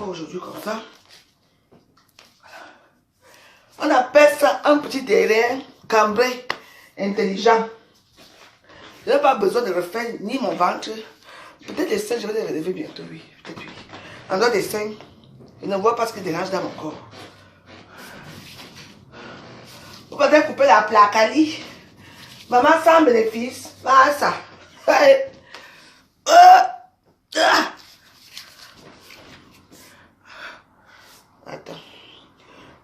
aujourd'hui comme ça. On appelle ça un petit derrière cambré, intelligent. Je n'ai pas besoin de refaire ni mon ventre. Peut-être les seins, je vais les relever bientôt, oui. Peut-être oui. En dehors des seins, je ne vois pas ce qui dérange dans mon corps. Vous pouvez couper la placali. Maman sans bénéfice. Pas ça. Attends.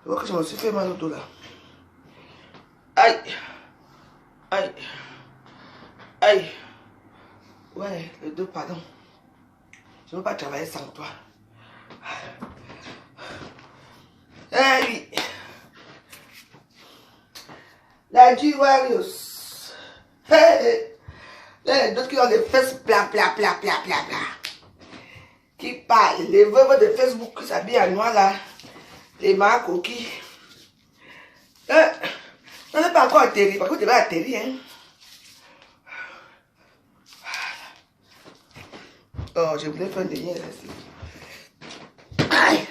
Je vois que je me suis fait mal au dos là. Aïe. Aïe. Aïe. Ouais, le dos, pardon. Je ne veux pas travailler sans toi. Eh oui. La G Warriors. Hey. Les d'autres qui ont des fesses bla bla bla bla bla bla. Qui parlent. Les veuves de Facebook qui s'habillent en noir là. Les marques coquilles. On n'est pas encore atterri. Par contre, tu vas atterrir. Hein. Oh, je voulais faire un dernier là-dessus. Aïe.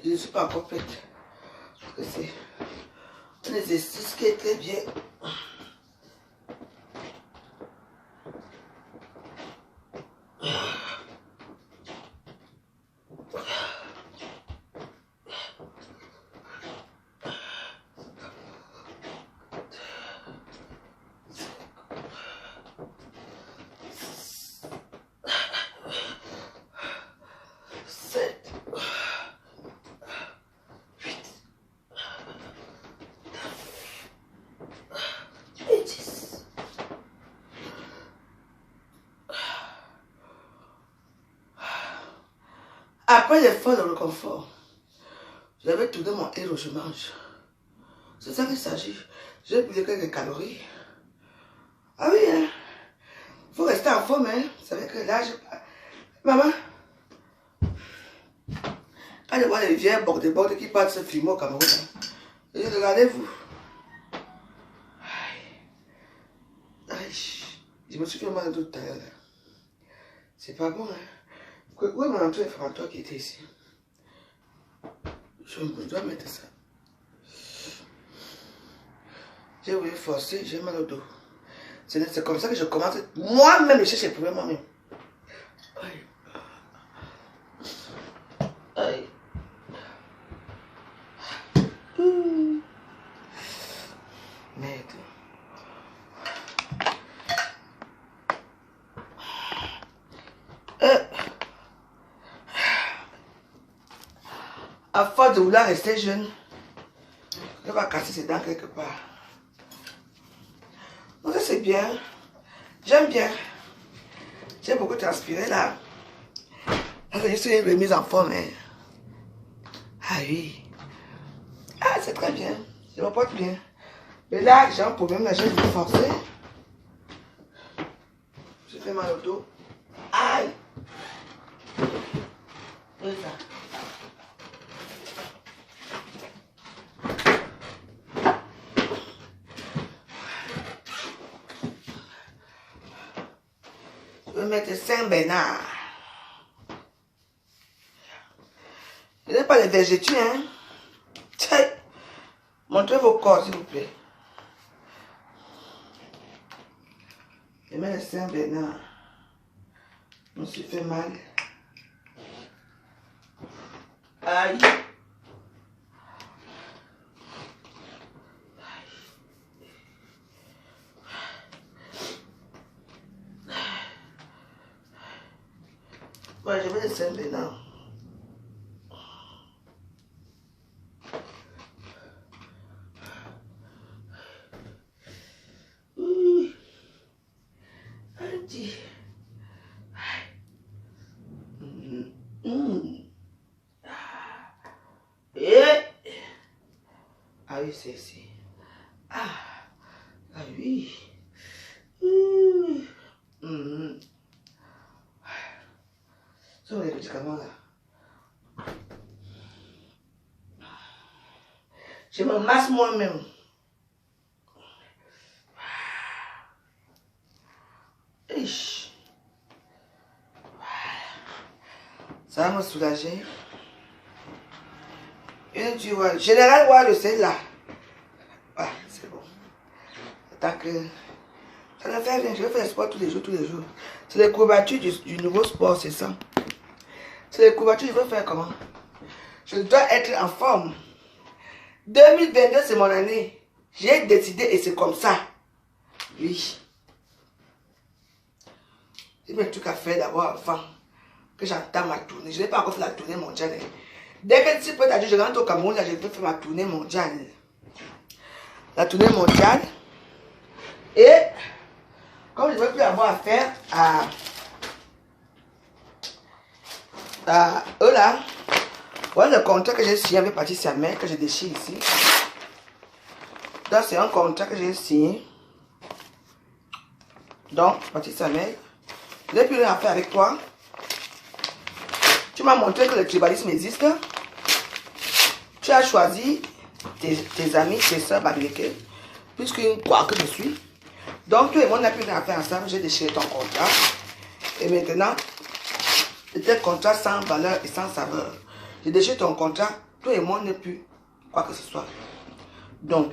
Je ne suis pas encore prête. Parce que c'est un exercice qui est très bien. Après l'effort dans le confort, je vais tourner mon héros, je mange. C'est ça qu'il s'agit. J'ai brûlé quelques calories. Ah oui, hein. Il faut rester en forme, hein. Vous savez que là, maman, quand je vois les vieilles bordes qui partent se filmer au Cameroun, hein, je dis, regardez-vous. Aïe. Je me suis fait mal de tout à l'heure. C'est pas bon, hein. Où est mon entrée qui était ici? Je dois mettre ça. J'ai voulu forcer, j'ai mal au dos. C'est comme ça que je commence moi-même, je cherche les problèmes moi-même. Aïe. Aïe. Merde. À force de vouloir rester jeune, je vais casser ses dents quelque part. Donc ça c'est bien. J'aime bien. J'ai beaucoup transpiré là. Je suis une remise en forme. Hein. Ah oui. Ah c'est très bien. Je me porte bien. Mais là j'ai un problème, là j'ai dû forcer. Je fais mal au dos. Aïe. Oui ça. Je vais mettre Saint-Bernard. Je n'ai pas les végétus, hein. Tiens. Montrez vos corps, s'il vous plaît. Je mets le Saint-Bernard. Je me suis fait mal. Aïe. Ouais, je vais le Saint-Bernard. Ah oui, c'est ici. Ah, ah oui. Ce sont les petits canons là. Je me masse moi-même. Oui. Ça va me soulager. Et tu vois, général Wall, c'est là. Ah, c'est bon. Tant que ça ne fait rien, je vais faire le sport tous les jours, tous les jours. C'est les courbatures du nouveau sport, c'est ça. C'est les courbatures, je veux faire comment? Je dois être en forme. 2022, c'est mon année. J'ai décidé et c'est comme ça. Oui. J'ai mes trucs à faire d'abord avant que j'entame ma tournée. Je n'ai pas encore fait la tournée mondiale. Dès que tu peux t'adjuger, je rentre au Cameroun, là, je vais faire ma tournée mondiale. La tournée mondiale. Et comme je ne veux plus avoir affaire à eux là, voilà le contrat que j'ai signé avec Patricia Mère, que je déchire ici. Donc c'est un contrat que j'ai signé. Donc, Patricia Mère, je n'ai plus rien à faire avec toi. Tu m'as montré que le tribalisme existe. Tu as choisi tes amis, tes soeurs Bamileke, puisqu'une quoi que je suis. Donc, toi et moi, on n'a plus rien à faire ensemble. J'ai déchiré ton contrat. Et maintenant, c'était contrat sans valeur et sans saveur. J'ai déchiré ton contrat. Toi et moi, on n'est plus quoi que ce soit. Donc,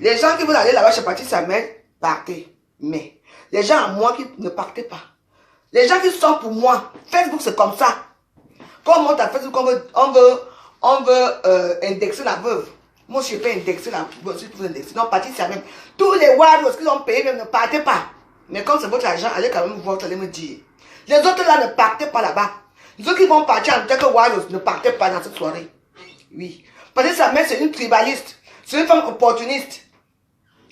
les gens qui veulent aller là-bas chez Patricia Mère, partez. Mais les gens à moi qui ne partez pas. Les gens qui sont pour moi, Facebook c'est comme ça. Quand on monte à Facebook, on veut indexer la veuve. Moi je peux indexer la veuve, si vous indexer. Non, Patricia même. Tous les warriors qui ont payé, même ne partez pas. Mais quand c'est votre argent, allez quand même voir, allez me dire. Les autres là ne partez pas là-bas. Les autres qui vont partir en tant que warriors, ne partez pas dans cette soirée. Oui. Patricia même c'est une tribaliste. C'est une femme opportuniste.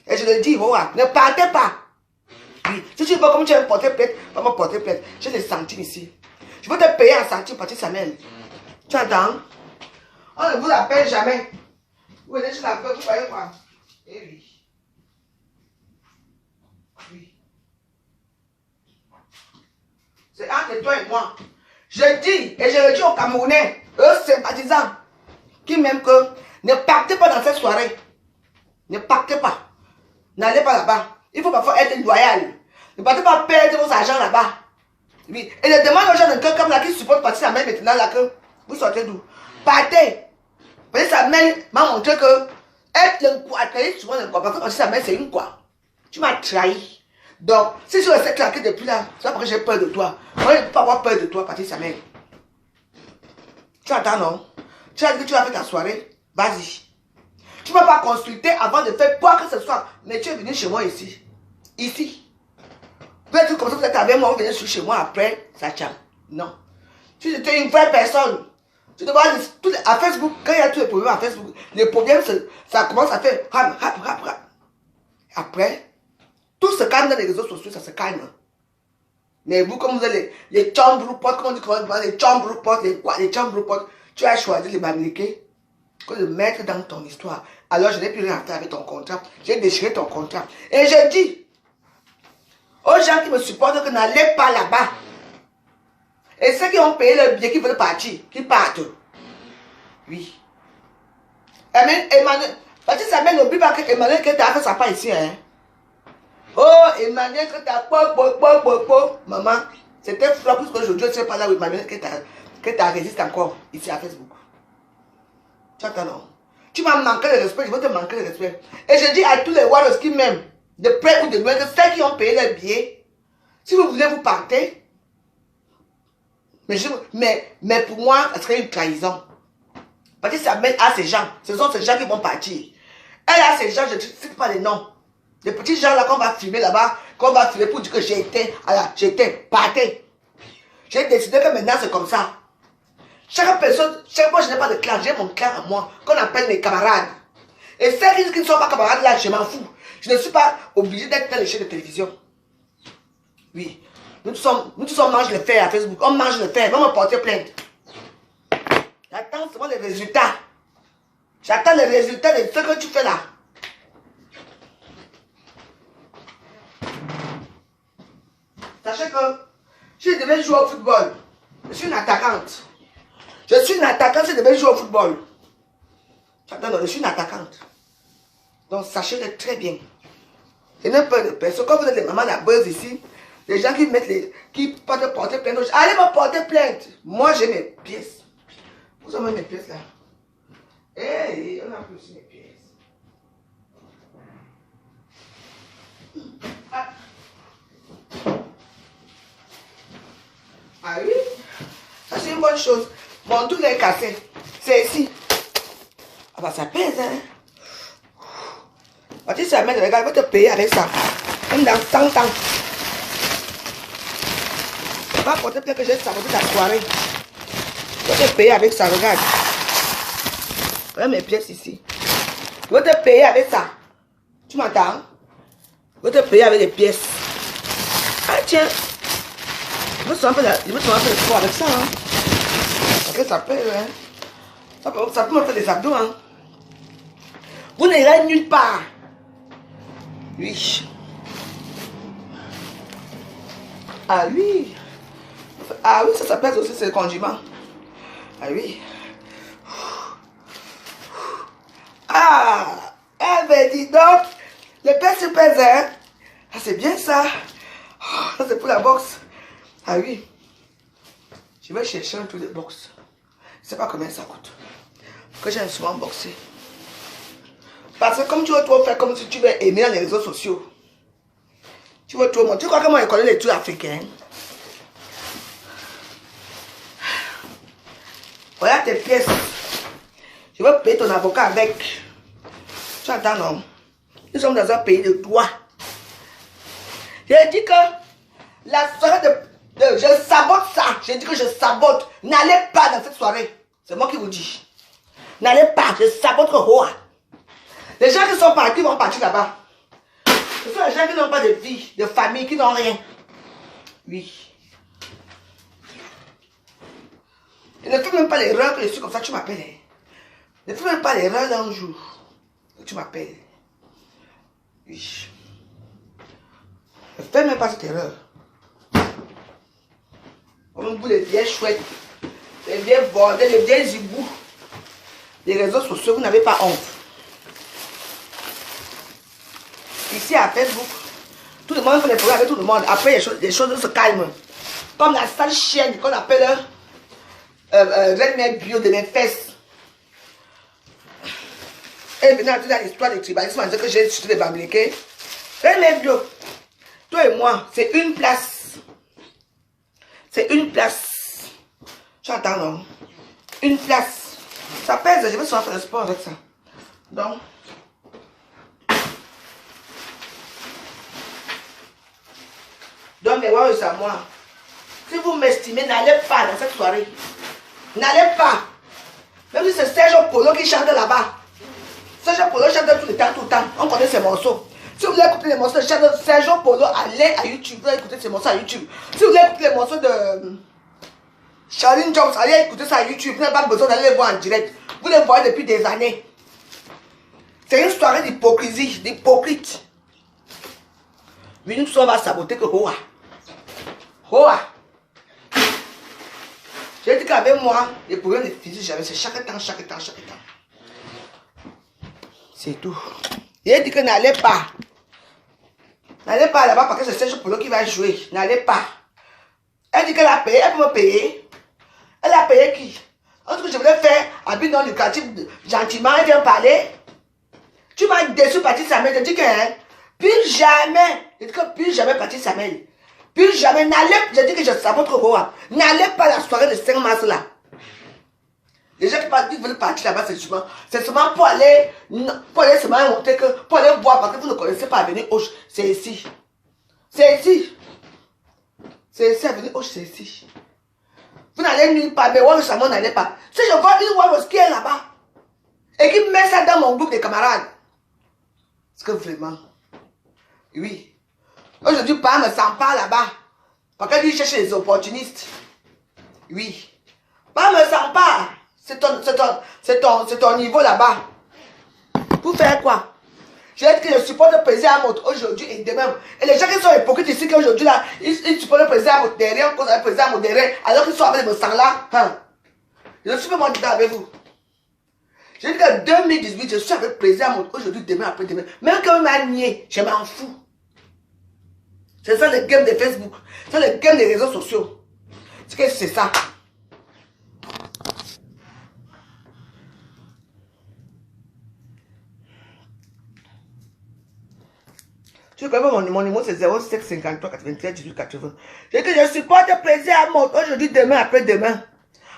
Et je le dis, voilà, ne partez pas. Oui. Si tu veux comme tu vas me porter plainte, va me porter plainte. J'ai les centimes ici. Je veux te payer en centimes, Patricia Mel. Tu attends. On ne vous appelle jamais. Vous venez sur la veuve, vous voyez quoi? Eh oui. Oui. C'est entre toi et moi. Je dis, et je le dis aux Camerounais, eux sympathisants, qui m'aiment que ne partez pas dans cette soirée. Ne partez pas. N'allez pas là-bas. Il faut parfois être loyal. Ne partez pas perdre vos argent là-bas. Oui. Et je demande aux gens de cœur comme là qui supportent partir sa mère maintenant là que vous sortez d'où? Partez. Parce que sa mère m'a montré que être le quoi, souvent le quoi, parce que sa mère c'est une quoi. Tu m'as trahi. Donc, si je restais claqué depuis là, c'est pas parce que j'ai peur de toi. Moi, je ne peux pas avoir peur de toi, partir sa mère. Tu attends, non? Tu as dit que tu as fait ta soirée? Vas-y. Tu ne vas pas consulter avant de faire quoi que ce soit. Mais tu es venu chez moi ici. Ici. Peut-être comme ça, vous êtes avec moi, vous venez chez moi après, ça tient. Non. Tu es une vraie personne. Tu dois voir à Facebook, quand il y a tous les problèmes à Facebook, les problèmes, ça commence à faire rap. Après, tout se calme dans les réseaux sociaux, ça se calme. Mais vous, comme vous avez les chambres-potes, comment on dit, les chambres-potes, les chambres-potes, tu as choisi les Bamileke que de mettre dans ton histoire. Alors, je n'ai plus rien à faire avec ton contrat. J'ai déchiré ton contrat. Et je dis aux gens qui me supportent que n'allez pas là-bas. Et ceux qui ont payé le billet, qui veulent partir, qui partent. Oui. Emmanuel, parce que ça mène, n'oublie pas que Emmanuel, que tu as fait ça pas ici, hein. Oh, Emmanuel, que tu as maman, c'était flop parce qu'aujourd'hui, tu n'es pas là où Emmanuel, que tu as résisté encore ici à Facebook. Tu attends, non? Tu m'as manqué de respect, je vais te manquer de respect. Et je dis à tous les warriors qui m'aiment, de près ou de loin, que ceux qui ont payé le billet, si vous voulez vous partez, mais pour moi, ce serait une trahison. Parce que ça mène à ces gens. Ce sont ces gens qui vont partir. Elle a ces gens, je ne cite pas les noms. Les petits gens là qu'on va filmer là-bas, qu'on va filmer pour dire que j'étais parté. J'ai décidé que maintenant c'est comme ça. Chaque personne, chaque fois je n'ai pas de clan, j'ai mon clan à moi, qu'on appelle mes camarades. Et ceux qui ne sont pas camarades là, je m'en fous. Je ne suis pas obligé d'être dans les chaînes de télévision. Oui. Nous tous on mange le fer à Facebook. On mange le fer. On va me porter plainte. J'attends seulement les résultats. J'attends les résultats de ce que tu fais là. Sachez que si je devais jouer au football, je suis une attaquante. Je suis une attaquante si je devais jouer au football. J'attends, je suis une attaquante. Donc sachez-le très bien. Je n'ai peur de personne. Quand vous êtes les mamans la buzz ici, Les gens qui mettent qui portent porter plainte. Allez me porter plainte. Moi, j'ai mes pièces. Vous avez mes pièces là. Hey, on a plus aussi mes pièces. Ah, ah oui, ça c'est une bonne chose. Mon tout est cassé. C'est ici. Ah bah ça pèse, hein. Quand tu s'amènes, regarde, il va te payer avec ça. Même dans 100 ans. Pas porter plainte que j'ai saboté ta soirée. Je vais te payer avec ça, regarde. Regarde mes pièces ici. Je vais te payer avec ça. Tu m'entends? Je vais te payer avec les pièces. Ah tiens. Je veux savoir un peu de sport avec ça. Hein. Parce que ça peut, hein. Ça peut me faire des abdos. Hein. Vous n'irez nulle part. Oui. Ah oui. Ah oui, ça pèse aussi, c'est le condiment. Ah oui. Ah, eh ben dis donc, le pèse se pèse, hein. Ah, c'est bien ça. Oh, ça c'est pour la boxe. Ah oui. Je vais chercher un truc de boxe. Je ne sais pas combien ça coûte. Que j'aime souvent boxer. Parce que comme tu veux trop faire comme si tu veux aimer dans les réseaux sociaux. Tu veux trop montrer. Tu crois que moi je connais les trucs africains? Voilà tes pièces. Je vais payer ton avocat avec. Tu entends, non? Nous sommes dans un pays de droit. J'ai dit que la soirée je sabote ça. J'ai dit que je sabote. N'allez pas dans cette soirée. C'est moi qui vous dis. N'allez pas. Je sabote le roi. Les gens qui sont partis vont partir là-bas. Ce sont les gens qui n'ont pas de vie, de famille, qui n'ont rien. Oui. Et ne fais même pas l'erreur que je suis comme ça, tu m'appelles. Ne fais même pas l'erreur d'un jour. Tu m'appelles. Oui. Ne fais même pas cette erreur. Comme vous, les vieilles chouettes, les vieilles bordels, les vieilles zibous. Les réseaux sociaux, vous n'avez pas honte. Ici à Facebook, tout le monde fait des problèmes avec tout le monde. Après, les choses se calment. Comme la sale chienne qu'on appelle Red Bio de mes fesses. Et maintenant, tu as l'histoire du tribalisme, on dit que j'ai chuté les bambliqués. Red Bio, toi et moi, c'est une place. C'est une place. Tu entends, non? Une place. Ça pèse, je vais souvent faire le sport avec ça. Donc, mais ouais, c'est à moi. Si vous m'estimez, n'allez pas dans cette soirée. N'allez pas. Même si c'est Serge Polo qui chante là-bas. Serge Polo chante tout le temps, tout le temps. On connaît ses morceaux. Si vous voulez écouter les morceaux de Serge Polo, allez à YouTube. Vous allez écouter ses morceaux à YouTube. Si vous voulez écouter les morceaux de Charlene Jones, allez écouter ça à YouTube. Vous n'avez pas besoin d'aller les voir en direct. Vous les voyez depuis des années. C'est une soirée d'hypocrisie, d'hypocrite. Mais nous sommes à saboter que Hoa. Hoa. J'ai dit qu'avec moi, les problèmes de physique, j'avais c'est chaque temps. C'est tout. J'ai dit que n'allez pas. N'allez pas là-bas parce que c'est Serge Polo qui va jouer. N'allez pas. Elle dit qu'elle a payé, elle peut me payer. Elle a payé qui? En tout cas, je voulais faire habit non lucratif, gentiment, elle vient parler. Tu m'as déçu, Patrice Samuel. Je dis que, hein, plus jamais, je dis que plus jamais, Patrice Samuel. Plus jamais, n'allez, je dis que je sabote trop haut. N'allez pas à la soirée de 5 mars là. Les gens qui veulent partir là-bas, c'est seulement pour aller seulement montrer que, pour aller voir, parce que vous ne connaissez pas Avenue Hoche, c'est ici. C'est ici. C'est ici, Avenue Hoche, c'est ici. Vous n'allez nulle part, mais Waros Samon n'allez pas. Si je vois une Waros qui est là-bas, et qui met ça dans mon groupe de camarades, est-ce que vraiment, oui. Aujourd'hui, pas me sent pas là-bas. Parce qu'elle dit chercher les opportunistes. Oui. Pas me sent pas. C'est ton niveau là-bas. Pour faire quoi? Je vais dire que je supporte le président Amout aujourd'hui et demain. Et les gens qui sont hypocrites ici, qu'aujourd'hui là, ils supportent le président Amout derrière, on cause le président Amout derrière, alors qu'ils sont avec le sang là. Hein? Je suis vraiment dedans avec vous. Je dis que 2018, je suis avec le président Amout aujourd'hui, demain, après-demain. Même quand il m'a nié, je m'en fous. C'est ça le game de Facebook. C'est le game des réseaux sociaux. C'est ça. Tu connais mon numéro, c'est 0753 93 18 80. J'ai dit que je supporte plaisir à mode. Aujourd'hui, demain, après-demain.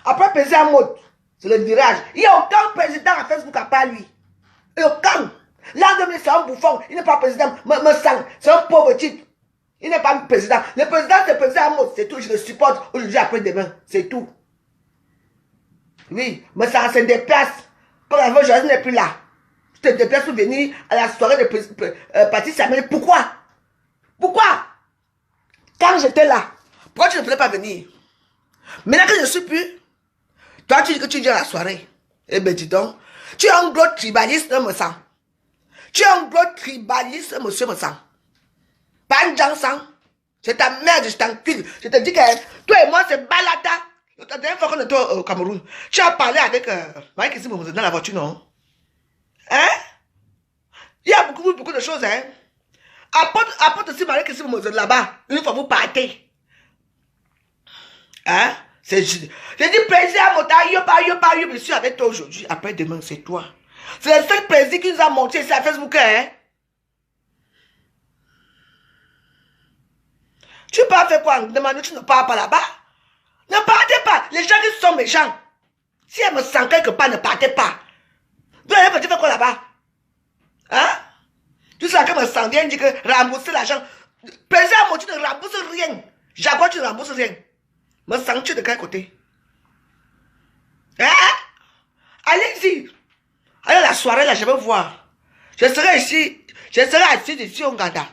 Après plaisir à mode, c'est le virage. Il n'y a aucun président à Facebook à part lui. Il n'y a aucun. L'an 2000, c'est un bouffon. Il n'est pas président. Me sang. C'est un pauvre type. Il n'est pas président. Le président, c'est le président à mode. C'est tout. Je le supporte aujourd'hui, après-demain. C'est tout. Oui, mais ça se déplace. Quand la voix Joël n'est plus là. Je te déplace pour venir à la soirée de Patrice Samuel. Pourquoi? Pourquoi? Quand j'étais là, pourquoi tu ne voulais pas venir? Maintenant que je ne suis plus, toi tu dis que tu viens à la soirée. Eh bien dis donc, tu es un gros tribaliste, me sang. Tu es un gros tribaliste, monsieur me sang. Pas un gens sang. C'est ta merde, je t'encule. Je te dis que toi et moi c'est balata. La dernière fois qu'on était au Cameroun, tu as parlé avec Marie Christine Momozo dans la voiture, non? Hein? Il y a beaucoup de choses, hein? Apporte aussi Marie Christine Momozo là-bas, une fois vous partez. Hein? J'ai dit plaisir à Mota, je suis avec toi aujourd'hui. Après demain, c'est toi. C'est le seul plaisir qui nous a monté ici à Facebook, hein? Tu peux faire quoi? Demande, tu ne pars pas là-bas? Ne partez pas. Les gens qui sont méchants. Si elle me sent quelque part, ne partez pas. Vous allez partir faire quoi là-bas? Hein? Tu sais que me sent bien dit que rembourser l'argent. Plaisir à moi, tu ne rembourses rien. Jaguar, tu ne rembourses rien. Me sens tu de quel côté? Hein? Allez-y. Allez à la soirée là, je vais voir. Je serai ici. Je serai assis ici au Nganda.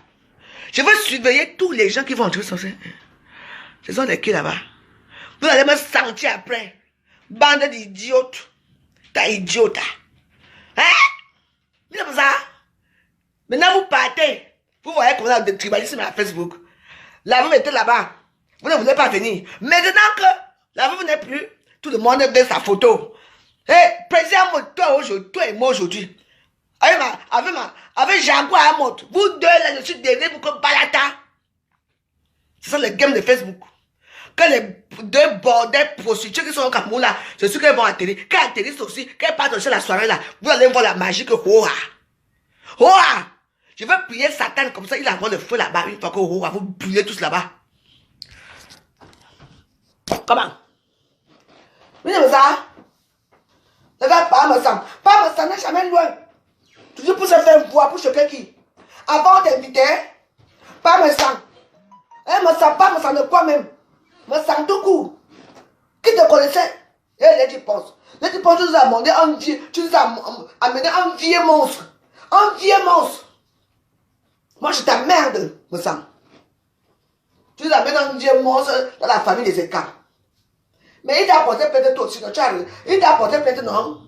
Je vais surveiller tous les gens qui vont entrer sur ce. Ce sont des qui là-bas? Vous allez me sentir après. Bande d'idiotes. T'as idiote. Hein? C'est comme ça. Maintenant vous partez. Vous voyez qu'on a des tribalismes à Facebook. Là vous mettez là-bas. Vous ne voulez pas venir. Maintenant que là vous venez plus, tout le monde met sa photo. Hé, président, toi et moi aujourd'hui. Avec Jaguar à Mot. Vous deux là, je suis derrière vous comme balata. C'est ça le game de Facebook. Quand les deux bordels prostituées qui sont au Cameroun là, c'est sûr qu'elles vont atterrir. Quand elles atterrissent aussi, quand elles partent chez la soirée là, vous allez voir la magie que Hoa. Hoa! Je vais prier Satan comme ça, il envoie le feu là-bas. Une fois que Hoa, vous brûlez tous là-bas. Comment? Oui, c'est ça. Ne va pas me sang. Pas me sang, n'est jamais loin. Toujours pour se faire voir, pour choquer qui? Avant d'inviter, pas me sang. Elle me sent pas, me sent de quoi même? Me sent tout court. Qui te connaissait? Et là, tu penses. Là, tu penses que tu nous as demandé un vieux, tu nous as amené un vieux monstre. Un vieux monstre. Moi, je t'emmerde, me sens. Tu nous amènes un vieux monstre dans la famille des écarts. Mais il t'a apporté plainte toi aussi, non, Charles. Il t'a apporté plainte, non?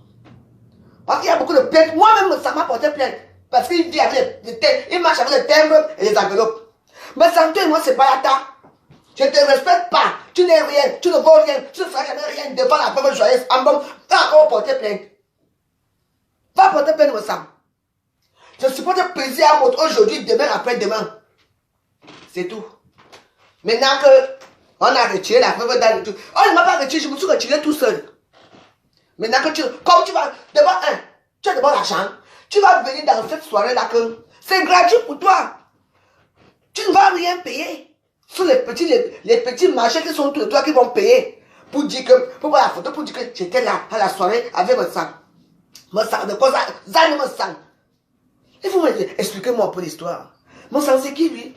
Parce qu'il y a beaucoup de plaintes. Moi-même, ça m'a apporté plainte. Parce qu'il vit avec les thèmes, il marche avec les timbres et les enveloppes. Mais sans toi et moi, c'est pas la ta. Je ne te respecte pas. Tu n'es rien. Tu ne vaux rien. Tu ne feras jamais rien devant la pauvre joyeuse. En bon, va encore porter plainte. Va porter plainte, me semble. Je supporte plaisir à mon aujourd'hui, demain, après-demain. C'est tout. Maintenant que on a retiré la preuve dans le tout. On ne m'a pas retiré, je me suis retiré tout seul. Maintenant que comme tu vas, d'abord, tu as d'abord l'argent. Tu vas venir dans cette soirée-là que c'est gratuit pour toi. Tu ne vas rien payer. Ce sont les petits marchés qui sont autour de toi qui vont payer. Pour dire que, pour voir la photo, pour dire que j'étais là à la soirée avec mon sang. Mon sang, de quoi ça ne me sang. Il faut expliquer-moi un peu l'histoire. Mon sang, c'est qui lui?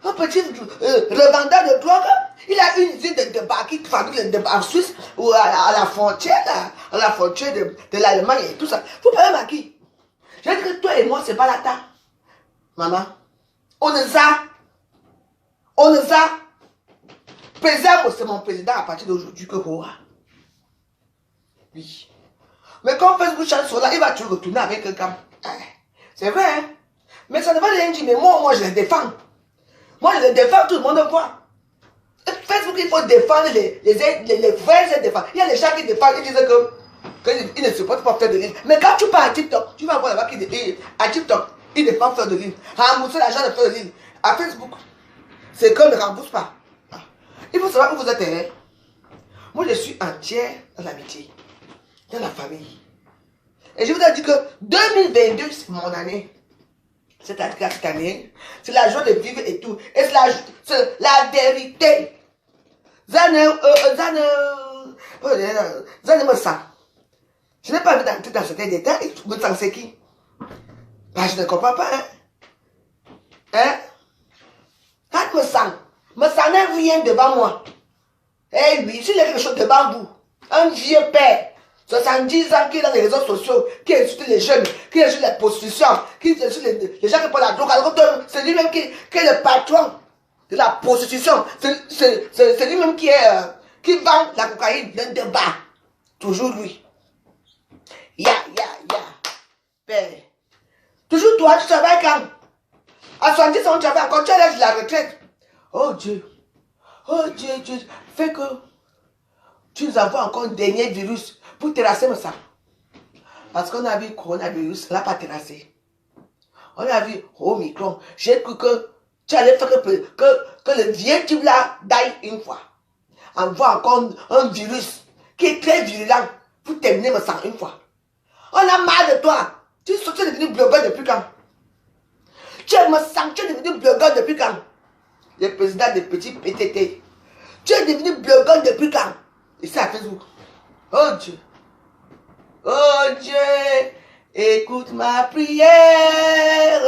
Un petit revendeur de drogue. Il a une usine de débat qui fabrique le débat en Suisse ou à la frontière, de l'Allemagne et tout ça. Vous parlez à qui? Je dis que toi et moi, c'est pas la ta. Maman, on nous a. Président, c'est mon président à partir d'aujourd'hui que quoi. Oui. Mais quand Facebook change sur là, il va toujours retourner avec quelqu'un. C'est vrai, hein? Mais ça ne veut rien dire. Mais moi, je les défends. Moi, je les défends, tout le monde voit. Facebook, il faut défendre les vrais défendre. Il y a les gens qui défendent, ils disent qu'ils ne supportent pas faire de ligne. Mais quand tu pars à TikTok, tu vas voir là-bas à TikTok, ils ne défendent faire de ligne. Rembourser l'argent de faire de ligne. À Facebook, C'est que ne rembourse pas. Il faut savoir où vous êtes. Hein? Moi, je suis entière dans l'amitié, dans la famille. Et je vous ai dit que 2022, c'est mon année. C'est-à-dire cette année, c'est la joie de vivre et tout. Et c'est la vérité. Zane me sent. Je n'ai pas envie d'entrer dans certains détails. Me sent c'est qui? Bah, je ne comprends pas. Hein? Hein? Quand me sent n'est rien devant moi. Eh oui, s'il y a quelque chose devant vous, un vieux père, 70 ans, qui est dans les réseaux sociaux, qui insulte les jeunes, qui insulte les prostitutions, qui insulte les gens qui prennent la drogue, alors que c'est lui-même qui est le patron de la prostitution. C'est lui-même qui vend la cocaïne dans des bars. Toujours lui. Ya. Père. Toujours toi, tu travailles quand? À 70 ans, on travaille encore, tu as l'âge de la retraite. Oh Dieu. Dieu. Fais que tu nous envoies encore un dernier virus pour terrasser ça. Parce qu'on a vu coronavirus, ça n'a pas terrassé. On a vu Omicron. J'ai cru que tu allais faire que le vieux type là d'aille une fois. Envoie encore un virus qui est très virulent pour terminer me sang une fois. On a marre de toi. Tu es devenu blogueur depuis quand? Tu es devenu blogueur depuis quand? Le président des petits PTT. Tu es devenu blogueur depuis quand? Ici à Facebook. Oh Dieu. Oh Dieu. Écoute ma prière.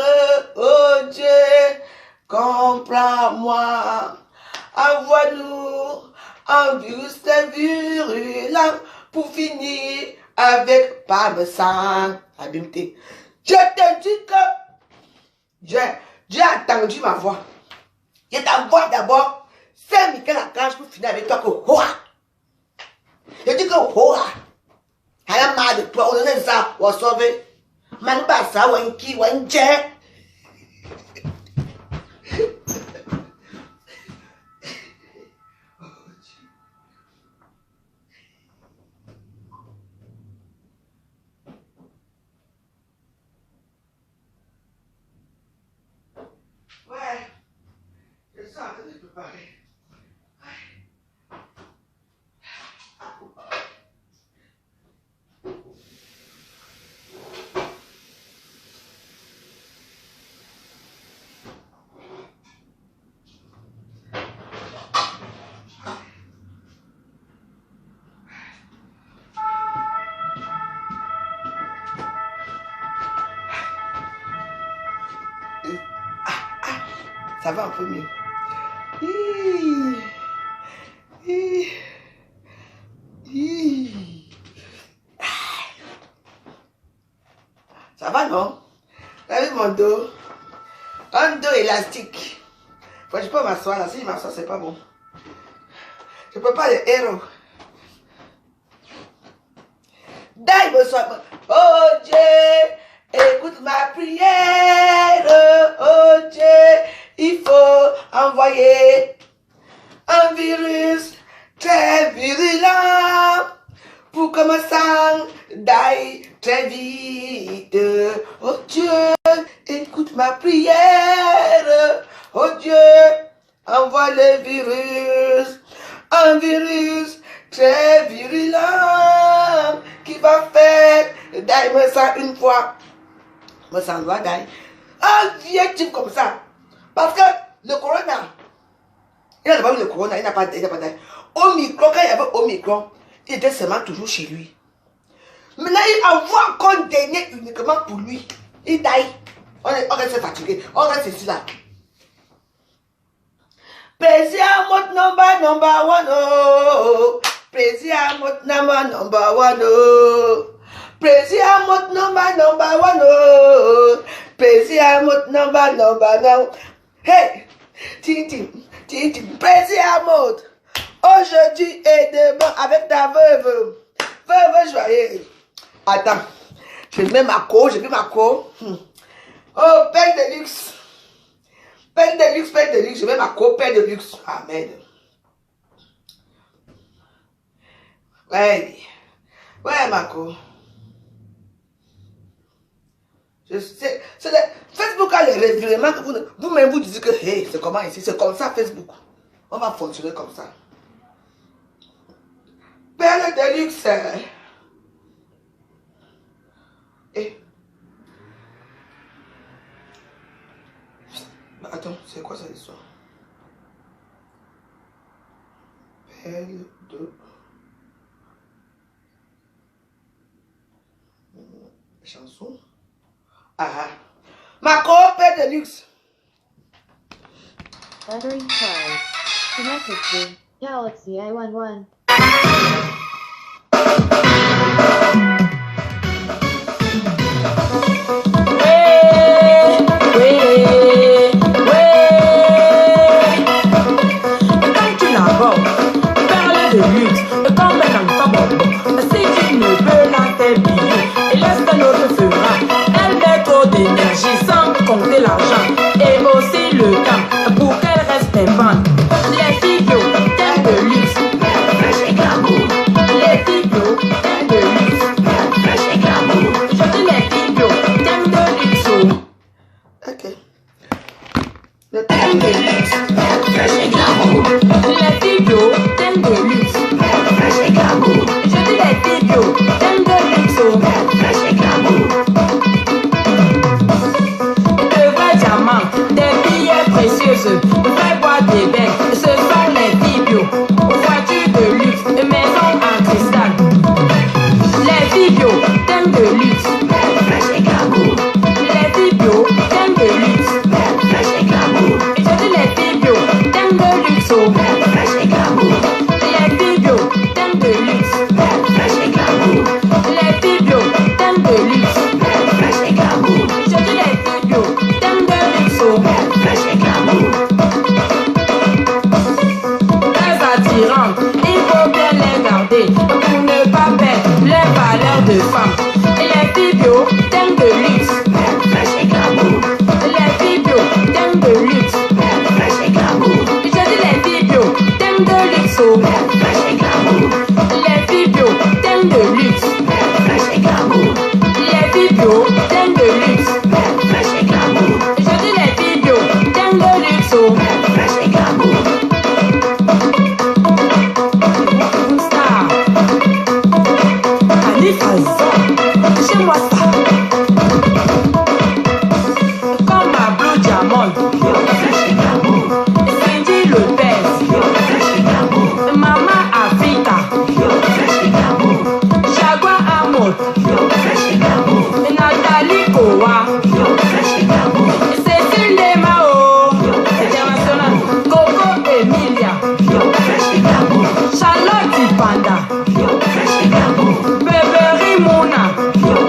Oh Dieu. Comprends-moi. Envoie-nous un virus virulent pour finir avec Parmesan. Abimté. Je te dis que Dieu a entendu ma voix. Je t'envoie d'abord Saint-Michel Archange pour finir avec toi que Hoa. Je dis que Hoa. I am marre de toi. On est ça. On va sauver. Man pas ça. Wanki. Wanjé. Ouais. Je suis en train de préparer. Ça va un peu mieux. Ça va, non? T'as vu mon dos? Un dos élastique. Enfin, je peux m'asseoir là. Si je m'assois, c'est pas bon. Je peux pas les héros. D'ailleurs, bonsoir. Oh Dieu, écoute ma prière. Oh Dieu, il faut envoyer un virus très virulent pour que me sang d'aille très vite. Oh Dieu, écoute ma prière. Oh Dieu, envoie le virus. Un virus très virulent qui va faire d'aille me sang une fois. Me sang doit d'aille. Un vieux type comme ça. Parce que le corona, il n'a pas eu le corona, il n'a pas d'aille. Omicron, quand il y avait Omicron, il était seulement toujours chez lui. Maintenant, il envoie encore un dernier uniquement pour lui. Il taille. On reste fatigué. On reste ici là. Plaisir number one, oh. Plaisir number one, oh. Plaisir number one, oh. Plaisir number one. Hey, Tintin, plaisir mode. Aujourd'hui et demain avec ta veuve. Veuve joyeuse. Attends, je mets ma co, j'ai mis ma co. Oh, pain de luxe. Pain de luxe, je mets ma co, pain de luxe. Amen. Ouais, ma co. Facebook a les revirements que vous-même vous dites que hey, c'est comment ici, c'est comme ça Facebook. On va fonctionner comme ça. Perle de luxe. Et attends, c'est quoi cette histoire? Perle de chanson. Ah, ma copine de luxe. Battery charge. Connected to Galaxy A11. Compter l'argent et aussi le temps pour qu'elle reste pimpante. Les filles telles de luxe, fraîche et glamour. Les filles telles de luxe, fraîche et glamour. Je dis les filles telles de luxe. Ok. Les filles de luxe, fraîche et glamour. Les filles telles de luxe, fraîche et glamour. Je dis les filles telles de luxe, fraîche et glamour. Des billets précieuses, vraies boîtes d'ébène, ce sont les filles bio. Voitures de luxe, maisons en cristal. Les filles bio, thème de luxe, fraîche et glamour. Les filles bio, thème de luxe, fraîche et glamour. Je dis les filles bio, thème de luxe, fraîche et glamour. Les filles bio, thème de luxe, fraîche et glamour. Les filles bio, thème de luxe, fraîche et glamour. Je dis les filles bio, thème de luxe, fraîche et glamour. Très attirantes, il faut bien les garder pour ne pas perdre les valeurs de femme. Les filles bio, thème de luxe, fraîche et glamour. Les filles bio, thème de luxe, fraîche et glamour. Je dis les filles bio, thème de luxe, fraîche et glamour. Les filles bio, thème de luxe, fraîche et glamour. Les filles bio, thème de luxe, fraîche et glamour. Je dis les filles bio, thème de luxe, fraîche et glamour. Star, Annie Fazon, chez moi ça. Comme ma Blue Diamond, fraîche et glamour. Cindy Lopez, fraîche et glamour. Mama Africa, fraîche et glamour. Jaguar Amor, fraîche et glamour. Nathalie Kowa, fraîche et glamour. Cécile Demao, international. Coco Emilia, fraîche et glamour. Charlotte Panda, fraîche et glamour. Beverly Mona,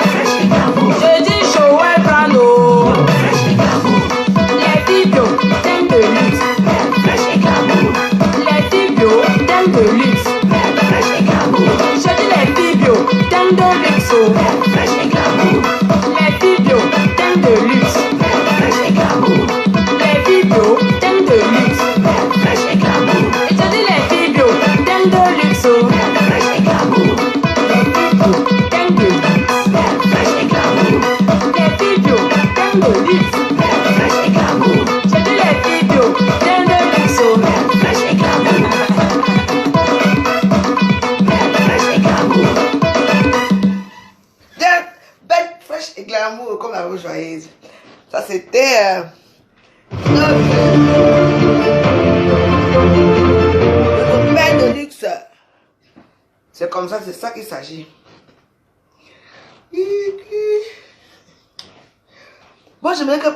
fraîche et glamour. Je dis Joël Brano, fraîche et glamour. Les filles bio, thème de luxe, fraîche et glamour. Les filles bio, thème de luxe, fraîche et glamour. Je dis les filles bio, thème de luxe, fraîche et glamour. Les filles bio, thème de luxe, fraîche et glamour. Les filles bio, thème de luxe, fraîche et glamour. Je dis les filles bio, thème de luxe, fraîche et glamour. Les filles bio, thème de luxe, fraîche et glamour. Les filles bio, thème de luxe, fraîche et glamour. Je dis les filles bio, thème de luxe, fraîche et glamour. Fraîche et glamour. belle, fraîche et glamour comme la rose joyeuse. Ça c'était le père de luxe. C'est comme ça, c'est ça qu'il s'agit. Moi j'aimerais que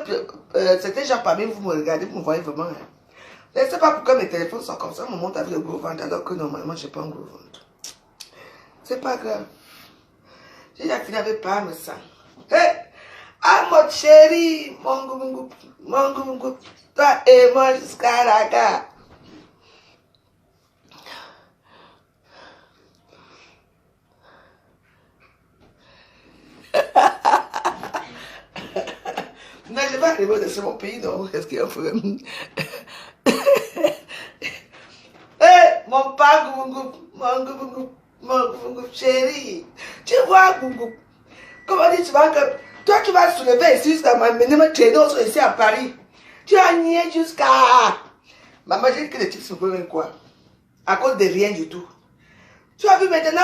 certains gens parmi vous me regardez, vous me voyez vraiment. Je ne sais pas pourquoi mes téléphones sont comme ça, on me montre avec le gros ventre alors que normalement j'ai pas un gros ventre. C'est pas grave. J'ai déjà fini avec pas me ça. Hey! Ah mon chéri, mon goût, toi et moi jusqu'à la gare. Non, je vais arriver de mon pays, non? Qu'est-ce qu'il y a fait? Hey, mon pas mon chéri. Tu vois, Gougou. Comment dis-tu que Toi, tu vas soulever ici jusqu'à m'amener me traîner ici à Paris. Tu as nié jusqu'à... Maman, j'ai dit que les types se font quoi? À cause de rien du tout. Tu as vu maintenant?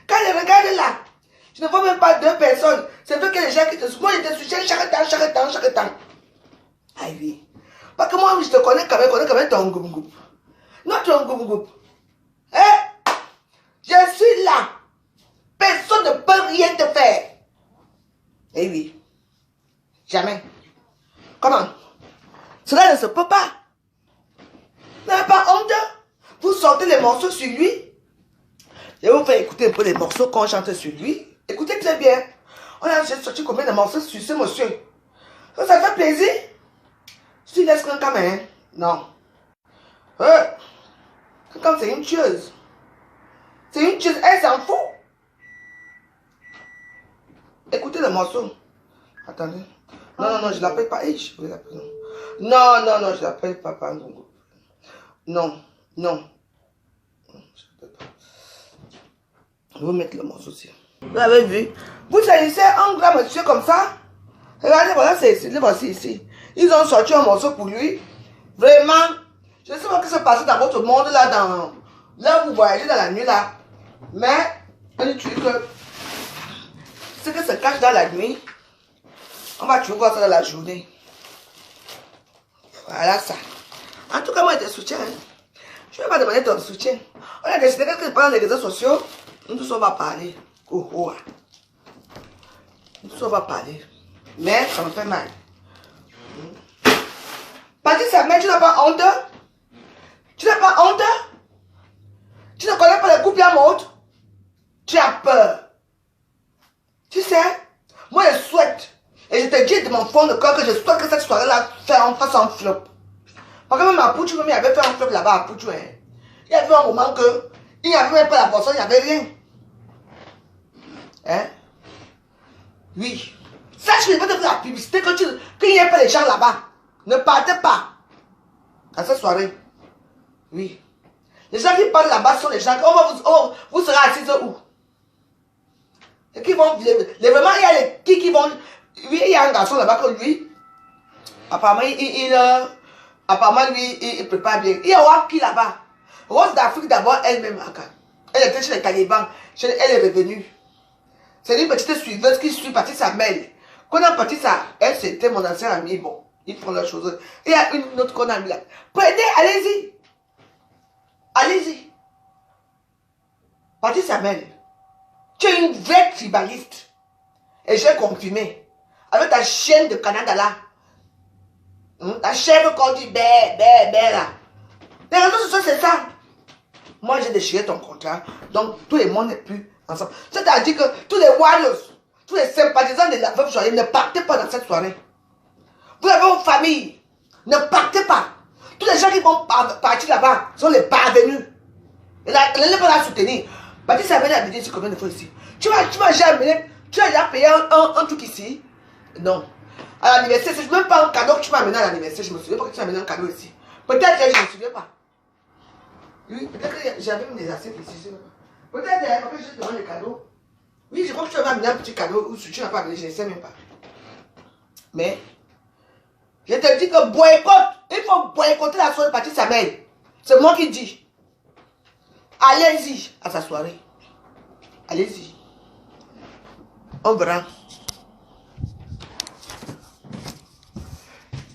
Quand je regarde là, je ne vois même pas 2 personnes. C'est vrai que les gens qui te soutiennent. Moi, je te soutiens chaque temps. Aïe, oui. Parce que moi, je te connais quand même ton groupe. Non, ton groupe. Hein? Je suis là. Personne ne peut rien te faire. Eh oui. Jamais. Comment? Cela ne se peut pas. Vous n'avez pas honte? Vous sortez les morceaux sur lui. Je vais vous faire écouter un peu les morceaux qu'on chante sur lui. Écoutez très bien. On a sorti combien de morceaux sur ce monsieur? Ça fait plaisir? Tu laisses quand même? Non. Comme c'est une tueuse. C'est une tueuse, elle s'en fout. Écoutez le morceau. Attendez. Non, je l'appelle pas. Hey, je vais l'appeler. Non, je l'appelle pas. Non. Je vais vous mettre le morceau aussi. Vous avez vu? Vous salissez un grand monsieur comme ça? Regardez, voilà, voici ici. Ils ont sorti un morceau pour lui. Vraiment. Je ne sais pas ce qui se passe dans votre monde là, là où vous voyagez dans la nuit là. Mais, on dit que ce qui se cache dans la nuit, on va toujours voir ça dans la journée. Voilà ça. En tout cas, moi, je te soutiens. Hein. Je ne vais pas demander ton soutien. On a décidé que pendant les réseaux sociaux, nous tous on va parler. Nous tous on va parler. Mais ça me fait mal. Patrice Samuel, tu n'as pas honte? Tu n'as pas honte? Tu ne connais pas les couples à mode? Tu as peur. Tu sais, moi je souhaite, et je te dis de mon fond de cœur que je souhaite que cette soirée-là fasse un flop. Parce que même à Pouchou, il avait fait un flop là-bas à Pouchou. Hein. Il y avait un moment que il n'y avait même pas la boisson, il n'y avait rien. Hein? Oui. Sache que je vais te faire la publicité qu'il n'y ait pas les gens là-bas. Ne partez pas à cette soirée. Oui. Les gens qui parlent là-bas sont les gens vous serez assis où? Et qui vont... Vraiment, il y a les qui vont... Oui, il y a un garçon là-bas que lui, apparemment, il prépare bien. Il y a qui là-bas? Rose d'Afrique d'abord, elle-même. Elle était chez les talibans. Elle est revenue. C'est une petite suiveuse qui suit Patrice Samuel. Quand on a Patrice, elle c'était mon ancien ami. Bon, ils font leurs choses. Il y a une autre qu'on a mis là. Prenez, allez-y. Allez-y. Patrice Samuel, tu es une vraie tribaliste. Et j'ai confirmé. Avec ta chaîne de Canada là. Ta chèvre qu'on dit bé là. Les réseaux sociaux, c'est ça. Moi, j'ai déchiré ton contrat. Donc, tout le monde n'est plus ensemble. C'est-à-dire que tous les warriors, tous les sympathisants de la veuve joyeuse ne partez pas dans cette soirée. Vous avez une famille. Ne partez pas. Tous les gens qui vont partir là-bas sont les parvenus. Et là, ne pas la soutenir. Patrice a venu à dire combien de fois ici. Tu vas jamais, tu as déjà payé un truc ici. Non. À l'anniversaire, c'est même pas un cadeau que tu m'as amené à l'anniversaire. Je me souviens pas que tu m'as amené un cadeau ici. Peut-être que je ne me souviens pas. Oui, peut-être que j'avais mis des assiettes ici. Peut-être parce que je te demande des cadeaux. Oui, je crois que tu m'as amené un petit cadeau ou tu n'as pas amené, je ne sais même pas. Mais, je te dis que boycott, il faut boycotter la soirée de Patrice Samuel. C'est moi qui dis. Allez-y à sa soirée. Allez-y. On verra.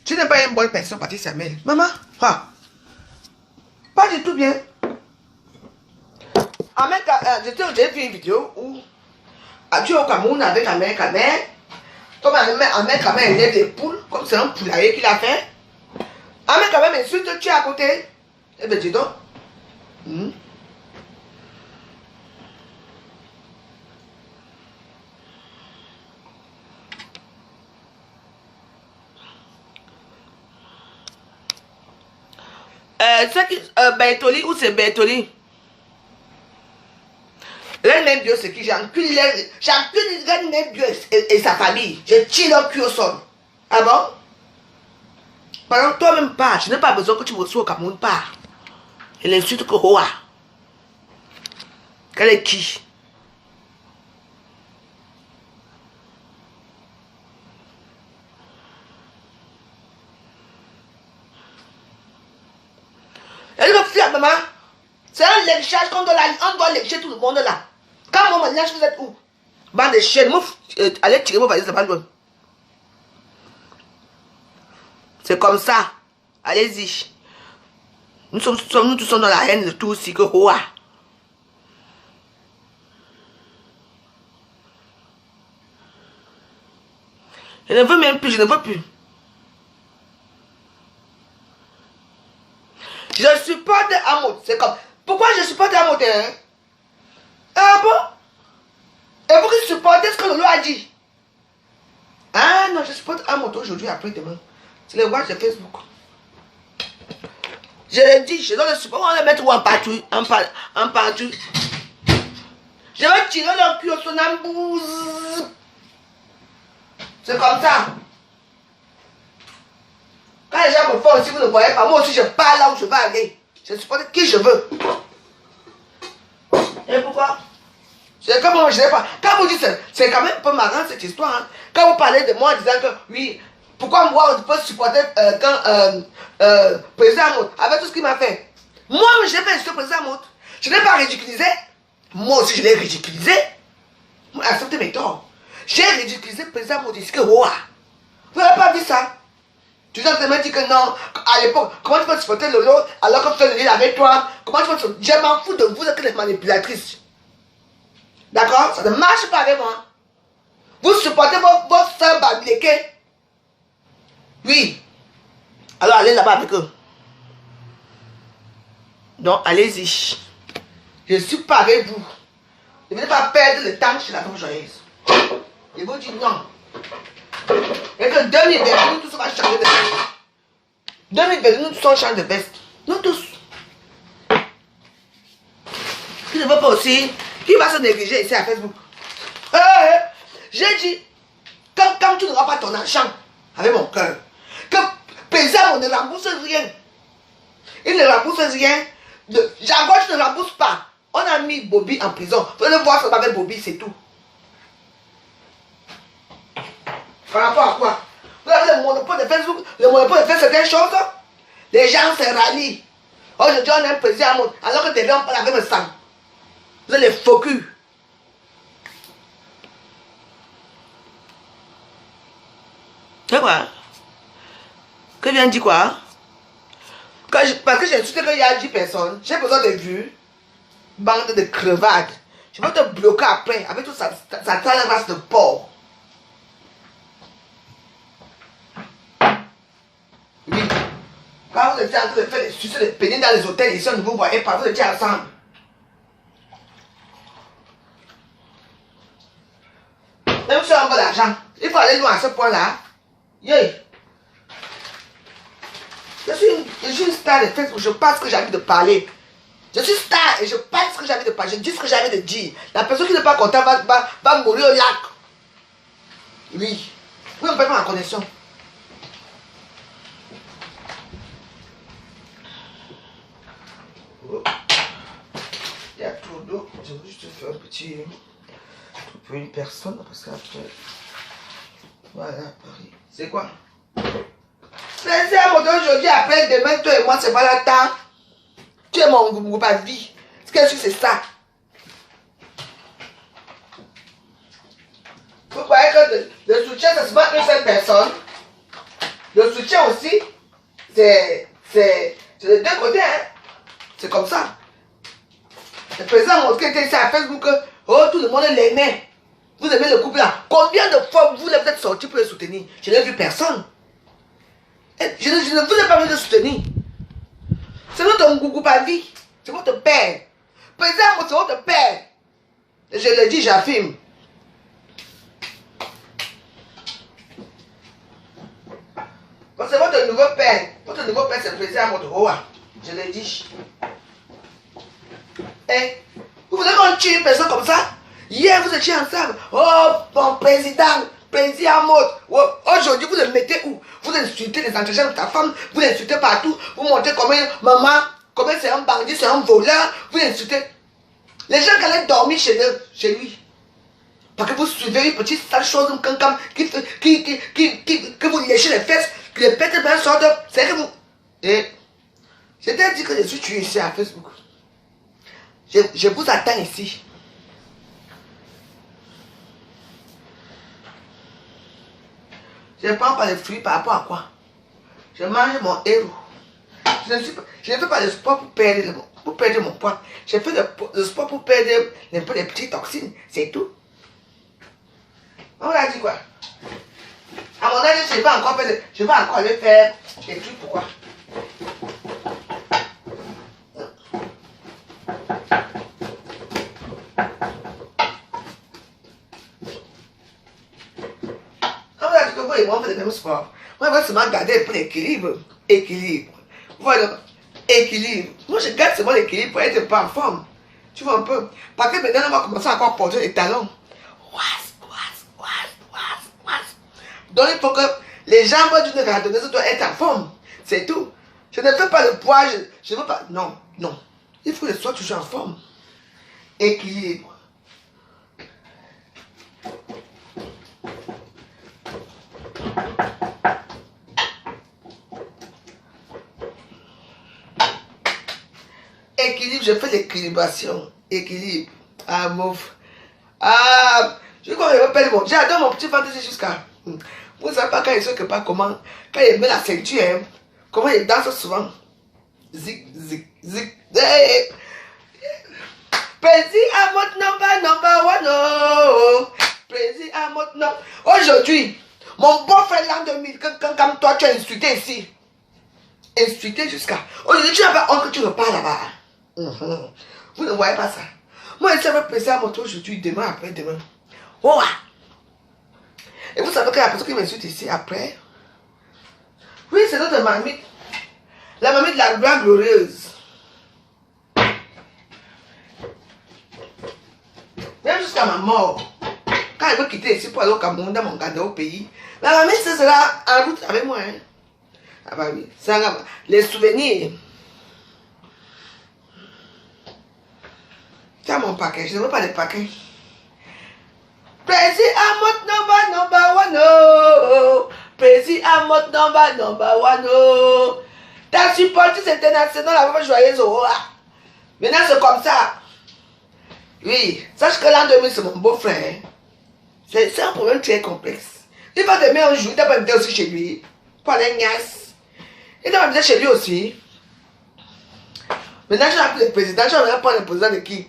Tu n'es pas une bonne personne, Patrice Samuel. Maman, pas du tout bien. J'ai fait une vidéo où tu es au Cameroun avec la mère Camer. Comme la mère Camer élève des poules, comme c'est un poulailler qu'il a fait. La mère Camer m'insulte, tu es à côté. Eh bien, dis donc. C'est qui Bertoli ou c'est Bertoli? L'un Dieu, c'est qui? J'encule l'un Dieu et sa famille. Je tire leur cul au sol. Ah bon? Pendant que toi-même pars, je n'ai pas besoin que tu me reçois au Cameroun, pars. Elle insulte que Hoa. Qu'elle est qui? là, maman. C'est un léchage qu'on doit, on doit lécher tout le monde là. Quand mon mariage, vous êtes où? Bande de chiennes, allez tirer vos valises, c'est pas loin. C'est comme ça. Allez-y. Nous tous sommes dans la haine de tout aussi que quoi. Je ne veux même plus, je ne veux plus. Je supporte Amout. C'est comme. Pourquoi je supporte Amout, hein? Ah bon? Et pourquoi tu supportes ce que Lolo a dit? Ah non, je supporte Amout aujourd'hui, après demain. C'est le watch de Facebook. Je l'ai dit, je dois le supporter. On va le mettre en partout. En partout. Je vais tirer leur cul au sonambouze. C'est comme ça. Quand les gens me font aussi, vous ne voyez pas. Moi aussi, je pars là où je veux aller. Je supporte qui je veux. Et pourquoi? C'est comme moi, je n'ai pas. Quand vous dites, c'est quand même un peu marrant cette histoire. Hein. Quand vous parlez de moi en disant que oui, pourquoi moi je peux supporter président Amout avec tout ce qu'il m'a fait. Moi, je n'ai pas insulté président Amout. Je n'ai pas ridiculisé. Moi aussi, je l'ai ridiculisé. Moi, acceptez mes torts. J'ai ridiculisé le président Amout ici que Roa. Vous n'avez pas vu ça? Tu dois me dire que non, à l'époque, comment tu peux supporter Lolo alors que tu fais le lien avec toi? Comment tu peux supporter? Je m'en fous de vous que les manipulatrices. D'accord? Ça ne marche pas avec moi. Vous supportez vos soeurs babiléquées. Oui. Alors allez là-bas avec eux. Donc allez-y. Je ne suis pas avec vous. Ne venez pas perdre le temps chez la femme joyeuse. Je vous dis non. Et que 2022, nous tous on va changer de veste. 2022, nous tous on change de veste. Nous tous. Qui ne veut pas aussi? Qui va se négliger ici à Facebook? J'ai dit, quand tu n'auras pas ton argent avec mon cœur, que Pézard ne rembourse rien. Il ne rembourse rien. Jaguar, tu ne rembourses pas. On a mis Bobby en prison. Vous allez voir ce avec Bobby, c'est tout. Par rapport à quoi? Vous avez le monopole de Facebook, le monopole de faire certaines choses. Les gens se rallient. Aujourd'hui, on a un président alors que des gens parlent avec le sang. Vous êtes les faux culs. C'est quoi? Que vient dire quoi? Parce que j'ai insulté qu'il y a 10 personnes, j'ai besoin de vues. Bande de crevards. Je vais te bloquer après avec toute sa sale race de porc. Oui. Quand vous étiez en train de faire des succès de pénis dans les hôtels, ici, on ne vous voyait pas, vous étiez ensemble. Même si on a l'argent, il faut aller loin à ce point-là. Yeah. Je suis une star de Facebook, je pense que j'ai envie de parler. Je suis star et je pense ce que j'ai envie de parler. Je dis ce que j'ai envie de dire. La personne qui n'est pas contente va mourir au lac. Oui. Vous ne faites pas la connexion. Oh. Il y a trop d'eau. Je vais juste faire un petit... pour une personne parce qu'après... Voilà, Paris. C'est quoi? C'est un moto aujourd'hui, après demain, toi et moi, c'est pas la temps. Tu es mon groupe à vie. Qu'est-ce que c'est ça? Vous croyez que le soutien, ça se bat une seule personne? Le soutien aussi, c'est de deux côtés, hein? C'est comme ça. Le président Mosquée était ici à Facebook, oh, tout le monde l'aimait. Vous aimez le couple là. Combien de fois vous êtes sorti pour le soutenir? Je n'ai vu personne. Je ne vous ai pas vu de soutenir. C'est notre groupe à vie. C'est votre père. Président, c'est votre père. Je le dis, j'affirme. C'est votre nouveau père. Votre nouveau père, c'est le président Motorola. Je l'ai dit. Eh, vous voulez qu'on tue une personne comme ça? Hier, vous étiez ensemble. Oh, bon président Mot. Oh, aujourd'hui, vous le mettez où? Vous insultez les entretiens de ta femme. Vous l'insultez partout. Vous montrez combien maman, combien c'est un bandit, c'est un voleur. Vous l'insultez. Les gens qui allaient dormir chez lui. Parce que vous suivez une petite sale chose que vous léchez les fesses, que les pètes bien sortent. C'est que vous... Et Je t'ai dit que je suis tué ici à Facebook. Je vous attends ici. Je ne prends pas les fruits par rapport à quoi? Je mange mon héros. Je ne fais pas de sport pour perdre mon poids. Je fais le sport pour perdre les petites toxines. C'est tout. On a dit quoi? À mon âge, je vais encore aller faire des trucs. Pourquoi? On a dit que vous et moi, on fait le même sport. Moi, je vais seulement garder pour l'équilibre. Équilibre. Voilà. Équilibre. Moi, je garde seulement l'équilibre pour être pas en forme. Tu vois un peu. Parce que maintenant, on va commencer à encore porter les talons. Donc, il faut que les jambes d'une randonneuse doivent être en forme. C'est tout. Je ne fais pas le poids. Je ne veux pas. Non, non. Il faut que je sois toujours en forme. Équilibre. Équilibre, je fais l'équilibration. Équilibre. Ah, mouf. Ah, je crois que je vais perdre mon. J'adore mon petit ventre jusqu'à. Vous ne savez pas quand il se prépare comment. Quand il met la ceinture, hein, comment il danse souvent. Zig, zig, zig. Hey. Président à mon number one. Oh. Président à mon number. Aujourd'hui, mon beau-frère l'an 2000, comme toi, tu as insulté ici. Insulté jusqu'à. Aujourd'hui, tu n'as pas honte que tu repars là-bas. Vous ne voyez pas ça. Moi, je savais président à mon tour aujourd'hui, demain, après-demain. Oh, et vous savez que la personne qui m'insulte ici après, oui, c'est notre mamie. La mamie de la gloire glorieuse. Même jusqu'à ma mort. Quand elle veut quitter ici pour aller au Cameroun, dans mon gardien au pays, la mamie ce sera en route avec moi. Hein. Ah bah oui, ça, les souvenirs. Tiens mon paquet, je ne veux pas les paquets. Président à mon number one. Oh. Président à mon number one. Oh. Ta supportrice internationale, la maman joyeuse. Oh. Maintenant, c'est comme ça. Oui, sache que l'an 2000, c'est mon beau-frère. C'est un problème très complexe. Il va te mettre un jour, il va m'inviter aussi chez lui. Pour aller niasse. Il va m'inviter chez lui aussi. Maintenant, je vais appeler le président. Je vais prendre le président de qui?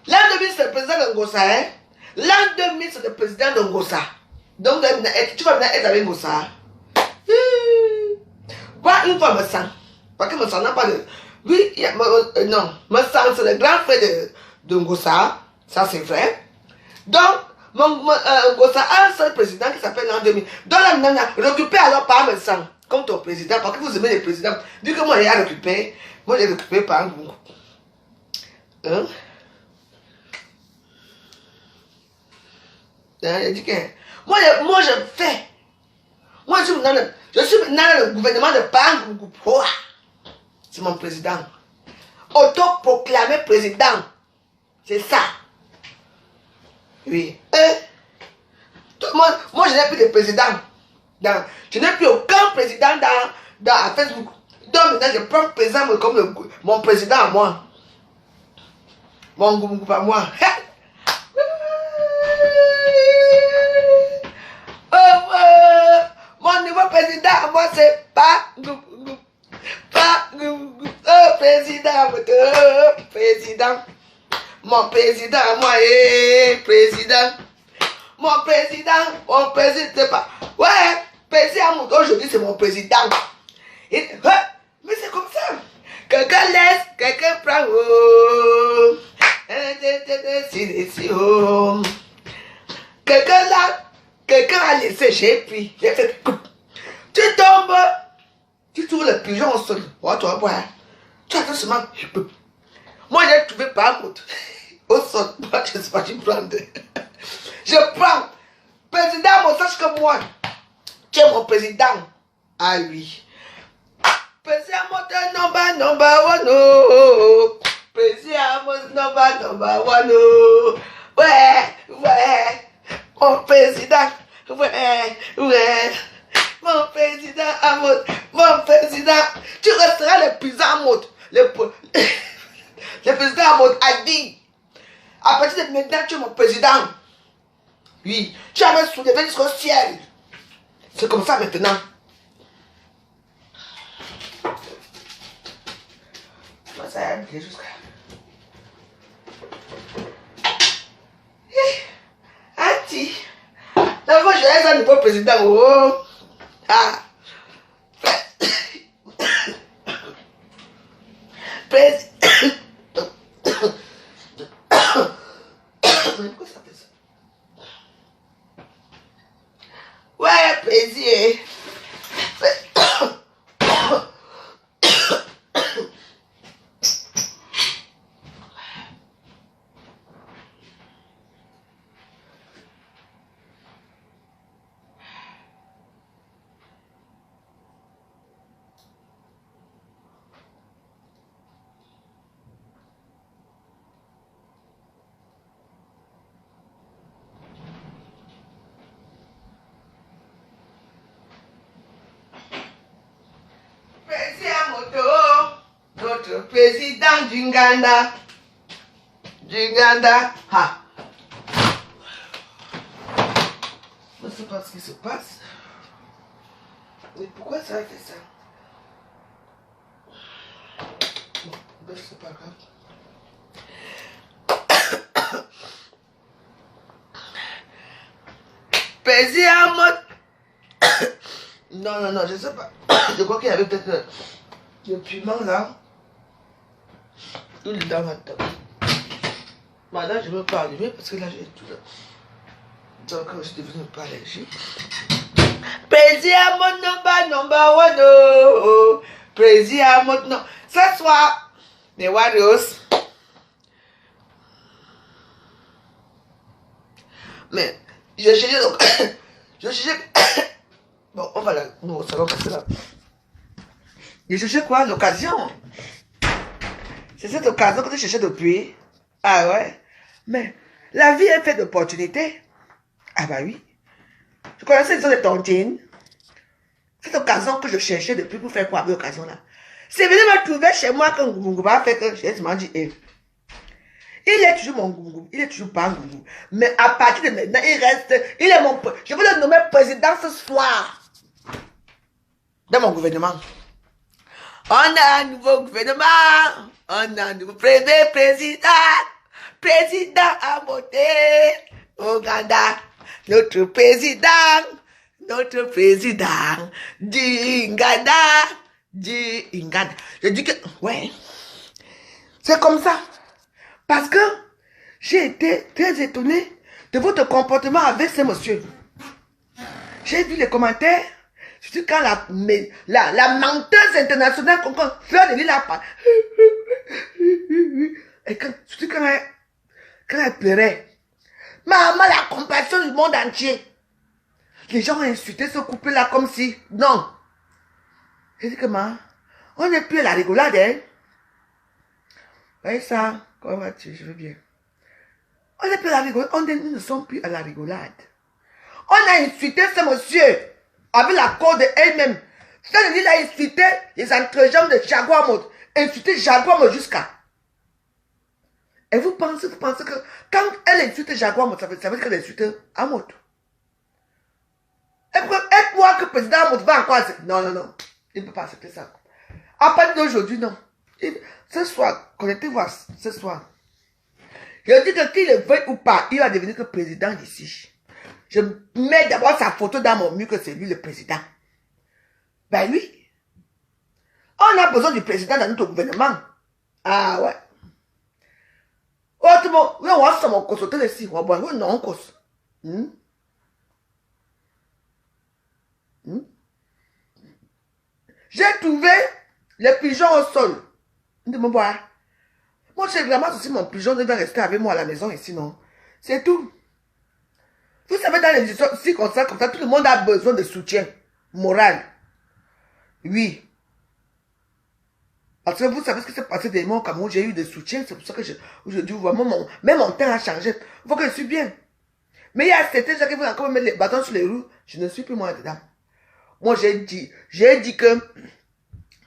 L'an 2000, c'est le président de Ngossa. Hein? L'an 2000, c'est le président de Ngossa. Donc, tu vas venir être avec Ngossa. Quoi, une fois, me sang. Parce que me sang n'a pas de. Oui, non. Me sang, c'est le grand frère de Ngossa. Ça, c'est vrai. Donc, Ngossa a un seul président qui s'appelle l'an 2000. Donc, là, maintenant, récupère alors par me sang. Comme ton président. Parce que vous aimez les présidents. Vu que moi, j'ai récupéré. Moi, j'ai récupéré par un goût. Hein? Il dit que moi je fais. Moi je suis maintenant le gouvernement de Pangou. C'est mon président. Autoproclamé président. C'est ça. Oui. Moi je n'ai plus de président. Je n'ai plus aucun président dans Facebook. Donc maintenant je prends le président comme mon président à moi. Mon groupe à moi. Mon nouveau président, moi c'est pas président. Mon président, moi président. Mon président, c'est pas. Ouais, président, aujourd'hui c'est mon président. Mais c'est comme ça. Quelqu'un laisse, quelqu'un prend. Quelqu'un là. Quelqu'un a laissé, j'ai pris, j'ai fait. Tu tombes, tu trouves le pigeon au sol. Oh, toi, ouais. Tu attends seulement. Moi, j'ai trouvé par contre au sol. Moi, je ne sais pas, je prends. Je prends. Président, moi, sache que moi, tu es mon président. Ah oui. Président, mon number one. Oh. Président, mon number one. Oh. Ouais. Mon président, ouais, mon président, mon président, tu resteras le plus en mode. le président a dit, à partir de maintenant, tu es mon président. Oui, tu as me soulevé jusqu'au ciel. C'est comme ça maintenant. Ça y est, jusqu'à... Auntie, d'abord, je vais un nouveau président. Oh. Ah. Président. Pourquoi ça fait ça? Ouais, président. Notre président d'Uganda. Ah. Je ne sais pas ce qui se passe. Mais pourquoi ça a fait ça? Bon, ben, c'est pas grave. Président non, je sais pas. Je crois qu'il y avait peut-être le piment là. Il est dans la table. Maintenant, je veux pas allumer parce que là, j'ai tout là. Donc, je suis devenue pas allergique. Président mon number one. Oh. Président mon non. Ce soir, les Warriors. Mais, je cherchais donc. Je cherchais. Bon, on va là. Nous, au salon, c'est là. Je cherchais quoi? L'occasion. C'est cette occasion que je cherchais depuis. Ah ouais. Mais la vie est faite d'opportunités. Ah bah oui. Je connaissais les autres tontines. Cette occasion que je cherchais depuis pour faire quoi avec l'occasion là. C'est venu me trouver chez moi quand Ngoumba a fait que j'ai dit, il est toujours mon Ngoumba, il est toujours pas Ngoumba. Mais à partir de maintenant, il est mon... Je veux le nommer président ce soir. Dans mon gouvernement. On a un nouveau gouvernement. On a un nouveau président. Président a voté. Ouganda. Notre président d'Uganda. Je dis que, ouais. C'est comme ça. Parce que j'ai été très étonné de votre comportement avec ce monsieur. J'ai vu les commentaires. Surtout quand la menteuse internationale, Fleur de Lille a parlé. Et surtout quand elle pleurait. Maman, la compassion du monde entier. Les gens ont insulté ce couple-là comme si... Non. J'ai dit que, maman, on n'est plus à la rigolade, hein. Oui, ça, comment vas-tu? Je veux bien. On n'est plus à la rigolade. Nous ne sommes plus à la rigolade. On a insulté ce monsieur. Avec la corde elle-même. C'est-à-dire, il a insulté les entrejambes de Jaguar Mode. Insulté Jaguar Mode jusqu'à. Et vous pensez que quand elle insulte Jaguar Mode, ça veut dire qu'elle insulte Amod. Et quoi que le président Amod va encore accepter. Non. Il ne peut pas accepter ça. À partir d'aujourd'hui, non. Ce soir, connectez-vous ce soir. Je dis que qu'il le veuille ou pas, il va devenir le président d'ici. Je mets d'abord sa photo dans mon mur que c'est lui le président. Ben oui. On a besoin du président dans notre gouvernement. Ah ouais. Autrement, on va se mon consulter ici. On va voir non cause. J'ai trouvé les pigeons au sol. Moi, j'ai vraiment aussi mon pigeon devait rester avec moi à la maison ici, non? C'est tout. Vous savez, dans les histoires si comme ça, tout le monde a besoin de soutien moral. Oui. Parce que vous savez ce qui s'est passé des mois au Cameroun, j'ai eu des soutiens, c'est pour ça que aujourd'hui, même mon temps a changé. Il faut que je suis bien. Mais il y a certains gens qui veulent encore me mettre les bâtons sur les roues. Je ne suis plus moi dedans. Moi, j'ai dit que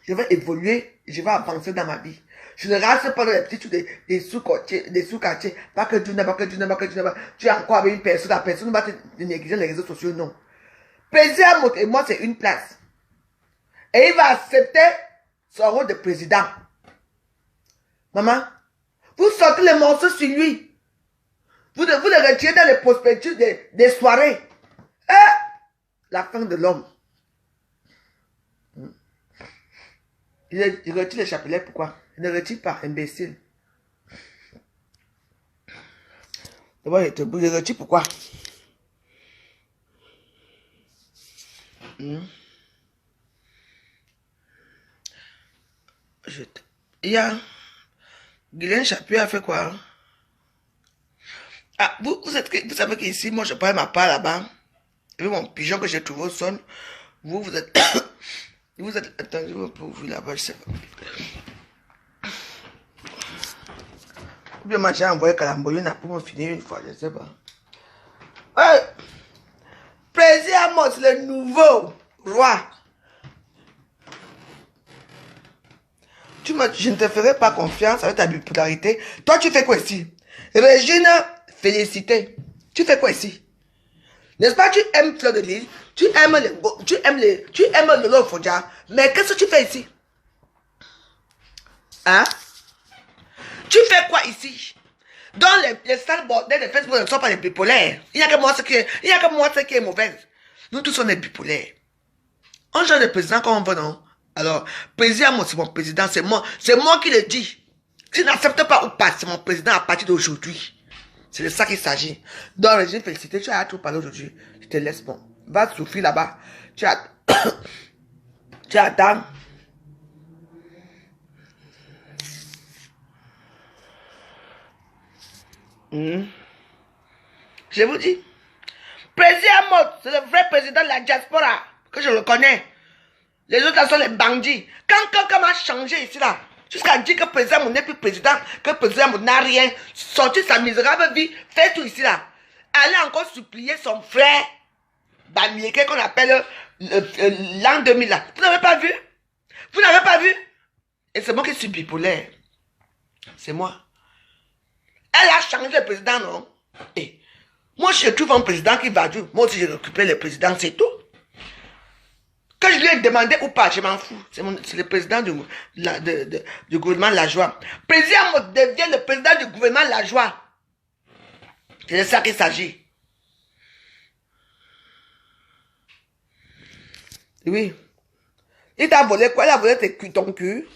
Je vais évoluer, je vais avancer dans ma vie. Je ne reste pas dans les petits trucs des sous-quartiers. Pas que tu n'as pas, tu es encore avec une personne, la personne va te négliger les réseaux sociaux, non. Président et moi, c'est une place. Et il va accepter son rôle de président. Maman, vous sortez les morceaux sur lui. Vous les retirez dans les prospectus des soirées. La fin de l'homme. Il retire les chapelets, pourquoi? Il ne retire pas, imbécile. D'abord, il retire, pourquoi? Il y a... Guylaine Chapuis a fait quoi? Ah, vous savez qu'ici, moi, je prends ma part là-bas. Et puis mon pigeon que j'ai trouvé au sol. Vous êtes... Vous êtes... Attendez, pour vous là-bas, je sais pas. Ou bien moi, j'ai envoyé Calamboyona pour me finir une fois, je sais pas. Ouais. Président Amos, le nouveau roi. Je ne te ferai pas confiance avec ta bipolarité. Toi, tu fais quoi ici? Régine, félicité. Tu fais quoi ici? N'est-ce pas, tu aimes Fleur de Lys, tu aimes le Lofodja, mais qu'est-ce que tu fais ici? Hein? Tu fais quoi ici? Dans les sales bordels de Facebook ne sont pas les bipolaires. Il n'y a que moi ce qui est mauvaise. Nous tous sommes des bipolaires. On change de président quand on veut, non? Alors, président, c'est mon président, c'est moi qui le dis. Si tu n'acceptes pas ou pas, c'est mon président à partir d'aujourd'hui. C'est de ça qu'il s'agit. Donc, Régine, félicité, tu as trop parlé aujourd'hui. Je te laisse, bon. Va souffrir là-bas. Tu attends. Je vous dis. Président Mott, c'est le vrai président de la diaspora. Que je reconnais. Les autres là sont les bandits. Quand quelqu'un m'a changé ici là, jusqu'à dire que le président Mott n'est plus président, que le président Mott n'a rien, sortir sa misérable vie, faire tout ici là. Aller encore supplier son frère Bamileke qu'on appelle l'an 2000 là. Vous n'avez pas vu? Vous n'avez pas vu? Et c'est moi qui suis bipolaire. C'est moi. Elle a changé le président, non? Et moi je trouve un président qui va dire, moi aussi j'ai récupéré le président, c'est tout. Que je lui ai demandé ou pas, je m'en fous. C'est le président du gouvernement Lajoie. Président Mott devient le président du gouvernement Lajoie. C'est de ça qu'il s'agit. Oui. Il t'a volé quoi? Il a volé ton cul.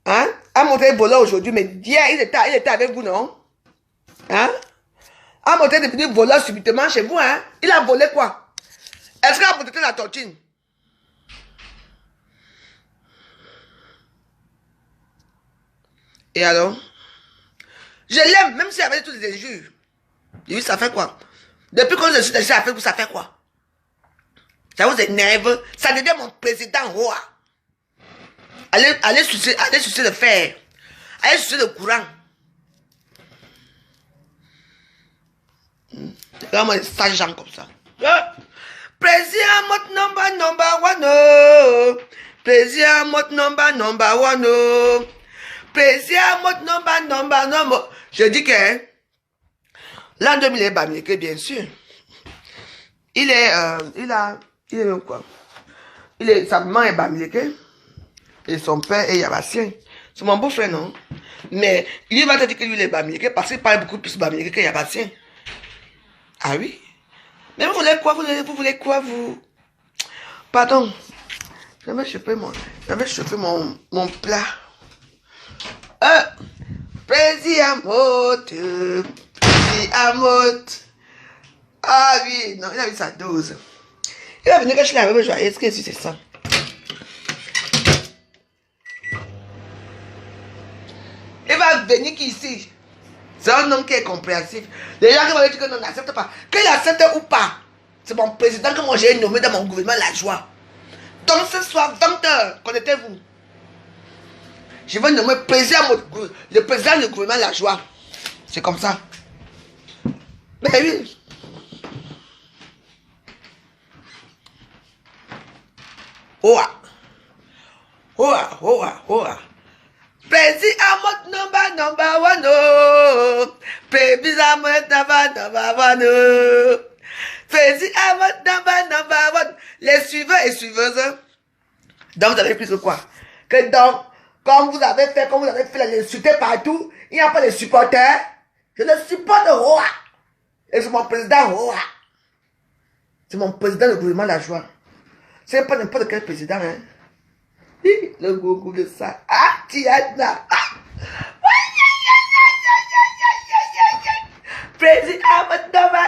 Hein? A montré le voleur aujourd'hui, mais hier, il était avec vous, non? Hein? A montré de venir voleur subitement chez vous, hein? Il a volé quoi? Est-ce qu'il a montré la tortine? Et alors? Je l'aime, même s'il y avait tous les injures. Et oui, ça fait quoi? Depuis qu'on je suis déjà avec vous, ça fait quoi? Ça vous énerve? Ça devient mon président roi. Allez sucer le fer. Allez sucer le courant. Vraiment des sages gens comme ça. Président Mott number one. Oh. Président Mott number one. Oh. Président Mott number. Je dis que l'an 2000 est Bamileke, bien sûr. Il est même quoi? Sa maman est Bamileke. Et son père est Yabassien. C'est mon beau-frère, non? Mais il va te dire que lui, il est Bamileke parce qu'il parle beaucoup plus Bamileke que Yabassien. Ah oui? Mais vous voulez quoi? Vous voulez quoi, vous? Pardon. J'avais chauffé mon plat. Président Mott. Président Mott. Ah oui, non, il a eu sa dose. Il va venir que je l'avais besoin. Est-ce que c'est ça? Il va venir ici. C'est un homme qui est compréhensif. Les gens qui vont dire que non, n'accepte pas. Qu'il accepte ou pas, c'est mon président que moi j'ai nommé dans mon gouvernement Lajoie. Donc ce soir, 20h, connectez-vous. Je vais nommer le président du gouvernement Lajoie. C'est comme ça. Mais oui. Hoa, hoa, hoa. President number one, oh. President number one, oh. President number one. Les suiveurs et suiveuses. Donc, vous avez pris ce quoi? Que donc, comme vous avez fait l'insulter partout, il n'y a pas de supporters. Je le supporte, oh. Et c'est mon président, oh. C'est mon président du gouvernement de la joie. C'est pas n'importe quel président, hein. Le goût de ça. Ah, Tiana. Ah. Président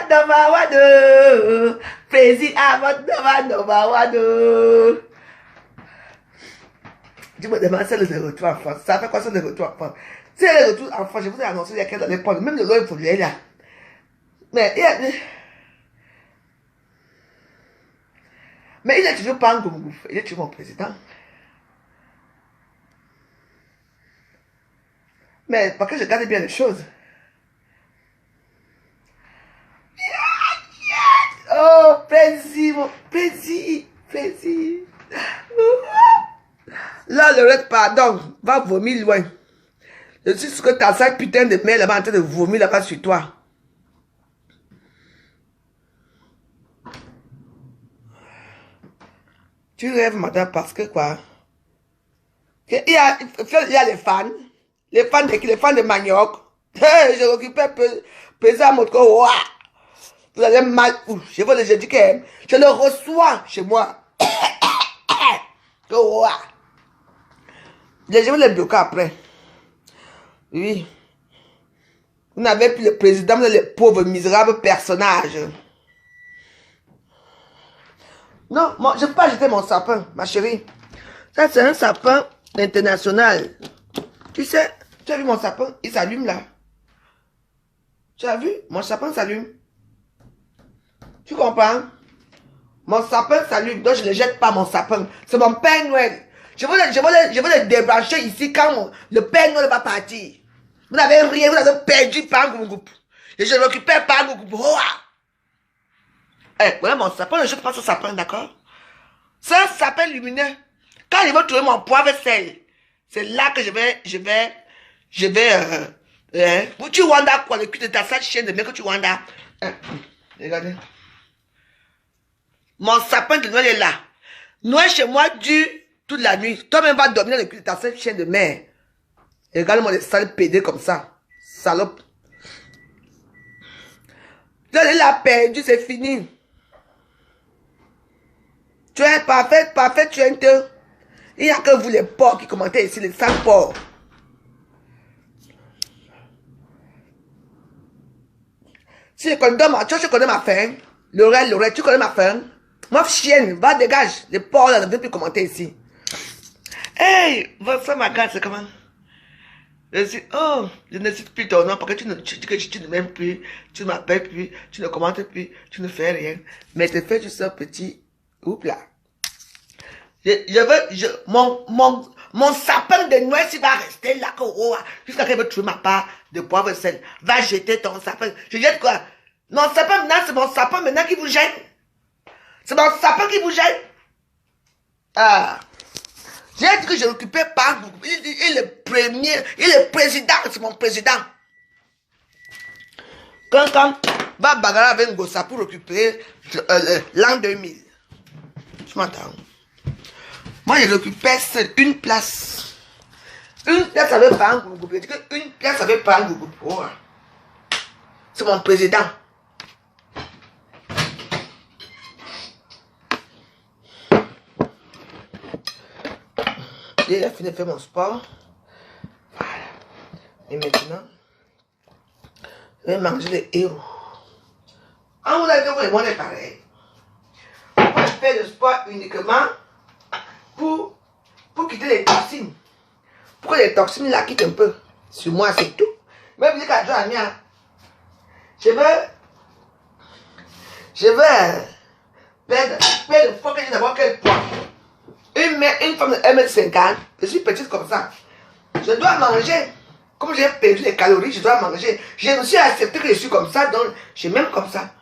number one. Président number one. Tu me demandes, c'est le retour en France. Ça fait quoi, c'est le retour en France? C'est le retour en France. Je vous ai annoncé il y a quelques années, même le loi, il faut lui là. Mais il est toujours pas un goût. Il est toujours mon président. Mais parce que je garde bien les choses. Oh, plaisir, mon plaisir. Là, le reste, pardon, va vomir loin. Je suis sûr que t'as 5 putains de mails là-bas en train de vomir là-bas sur toi. Tu rêves, madame, parce que quoi? Il y a les fans. Les fans de qui? Les fans de manioc. Hey, je récupère pesant mon corps. Ouah. Vous allez mal. Je vous le dis que je le reçois chez moi. Ouah. Je vais le bloquer après. Oui. Vous n'avez plus le président, vous êtes le pauvre, misérable personnage. Non, moi, je ne peux pas jeter mon sapin, ma chérie. Ça, c'est un sapin international. Tu sais, tu as vu mon sapin? Il s'allume là. Tu as vu? Mon sapin s'allume. Tu comprends? Mon sapin s'allume, donc je ne jette pas mon sapin. C'est mon Père Noël. Je veux le débrancher ici quand le Père Noël va partir. Vous n'avez rien, vous avez perdu par un groupe. Et je ne récupère pas un groupe. Eh, voilà mon sapin, je ne jette pas ce sapin, d'accord? C'est un sapin lumineux. Quand je vais trouver mon poivre sel, c'est là que je vais, tu wanda quoi, le cul de ta sale chienne de mec que tu wanda. Regardez. Mon sapin de Noël est là. Noël chez moi dure toute la nuit. Toi-même va dormir dans le cul de ta sale chienne de mère. Regarde-moi les sales pédés comme ça. Salope. Tu l'as perdu, c'est fini. Tu es parfaite, tu es un. Il n'y a que vous les porcs qui commentez ici, les sales porcs. Si je connais ma faim. L'oreille, tu connais ma faim. Moi, chienne, va dégage. Les porcs là ne veulent plus commenter ici. Hey, votre ma gare, c'est comment? Je dis, oh, je ne cite plus ton nom parce que tu ne m'aimes plus, tu ne m'appelles plus, tu ne commentes plus, tu ne fais rien. Mais tu fais juste un petit oups là. Mon sapin de Noël, s'il va rester là, jusqu'à ce qu'il veut trouver ma part de poivre sel. Va jeter ton sapin. Je jette quoi? Mon sapin maintenant, c'est mon sapin maintenant qui vous gêne. C'est mon sapin qui vous gêne. Ah. J'ai dit que je n'occupais pas beaucoup. Il est le premier, il est le président, c'est mon président. Quand va bagarrer avec Ngossa pour récupérer l'an 2000. Tu m'entends? Moi, je l'occupais seul, une place. Une place avec pas un groupe. Une place avec pas un groupe. Oh. C'est mon président. Il a fini de faire mon sport. Voilà. Et maintenant, je vais manger les héros. En vous avez dit, le monde est pareil. On va faire le sport uniquement pour quitter les toxines. Pour que les toxines la quittent un peu. Sur moi, c'est tout. Même si quand je veux perdre le poids que j'ai d'abord quel poids. Une femme de 1m50, je suis petite comme ça. Je dois manger. Comme j'ai perdu les calories, je dois manger. Je me suis accepté que je suis comme ça, donc je suis même comme ça.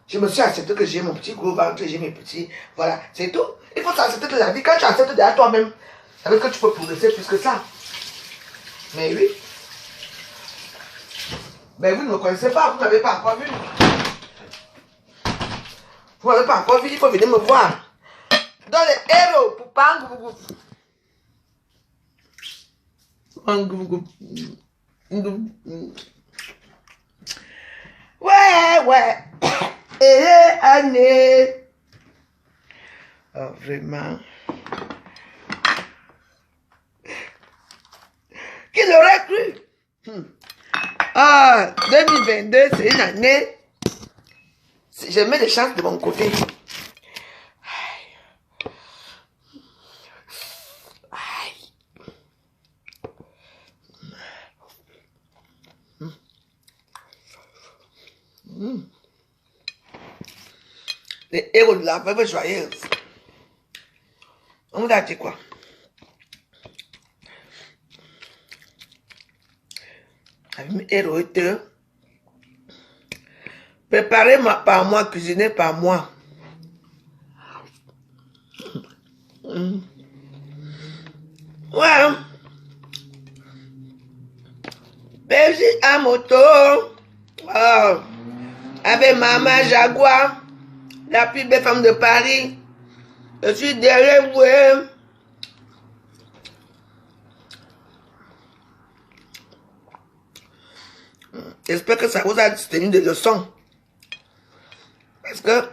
Je me suis accepté que j'ai mon petit gros ventre, j'ai mes petits. Voilà, c'est tout. Il faut s'accepter de la vie. Quand tu acceptes derrière toi-même, Avec que tu peux progresser plus que ça. Mais oui. Mais vous ne me connaissez pas, vous ne m'avez pas encore vu. Vous ne m'avez pas encore vu, il faut venir me voir. Dans les héros pour Pangougou. Ouais. Et année. Oh, vraiment. Qui l'aurait cru? Ah, 2022, c'est une année. Je mets les chances de mon côté. Les héros de la veuve joyeuse. On vous a dit quoi? Héros préparé par moi, cuisiné par moi. Ouais. Belgique à moto. Oh. Avec Maman Jaguar, la plus belle femme de Paris. Je suis derrière vous. J'espère que ça vous a tenu des leçons. Parce que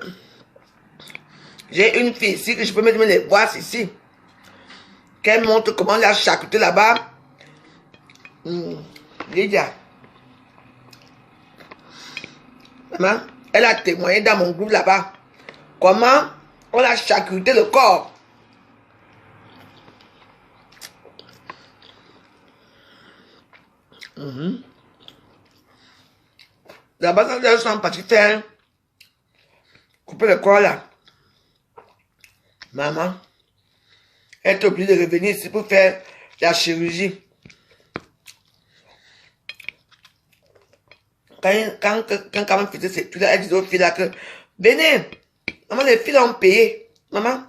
j'ai une fille ici que je peux mettre les voix ici. Qu'elle montre comment la charcuter là-bas. Lydia. Maman, elle a témoigné dans mon groupe là-bas. Comment on a charcuté le corps. Là-bas, ça doit être parti faire. Couper le corps là. Maman, elle est obligée de revenir ici pour faire la chirurgie. Quand on faisait ces trucs là, elle disait aux filles là que venez, maman, les filles ont payé. Maman,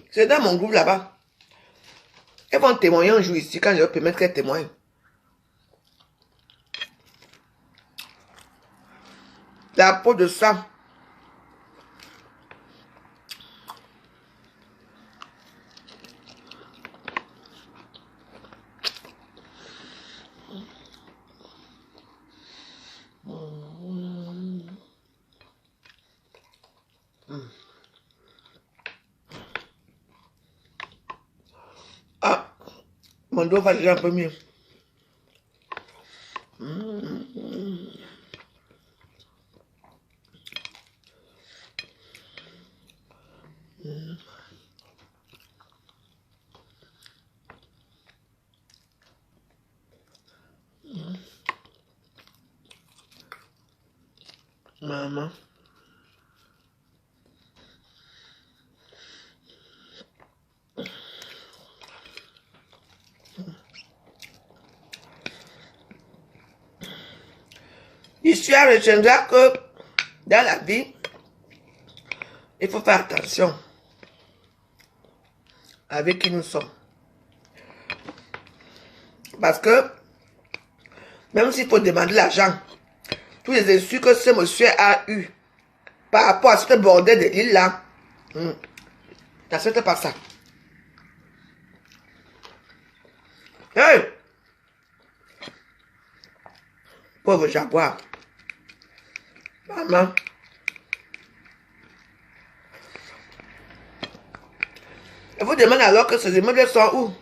c'est dans mon groupe là-bas. Elles vont témoigner un jour ici quand je vais permettre qu'elles témoignent. La peau de ça. Ah, mon dos va déjà un peu mieux. Maman. L'histoire retiendra que dans la vie, il faut faire attention avec qui nous sommes. Parce que, même s'il faut demander l'argent, tous les insultes que ce monsieur a eu par rapport à ce bordel de l'île là, n'accepte pas ça. Hey! Pauvre Jaguar. Maman. Et vous demandez alors que ces immeubles sont où?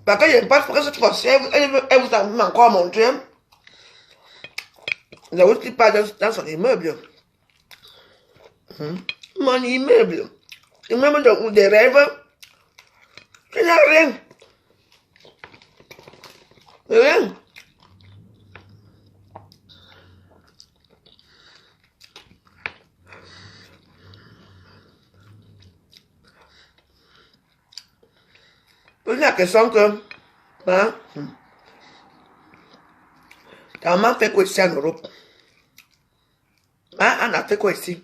Parce que je pense que cette fois-ci, elle vous a encore montré. Vous avez aussi pas dans son immeuble. Mon immeuble. Immeuble de rêve. Il n'y a rien. Rien. Pose la question que, hein, ta maman fait quoi ici en Europe? Hein, on a fait quoi ici?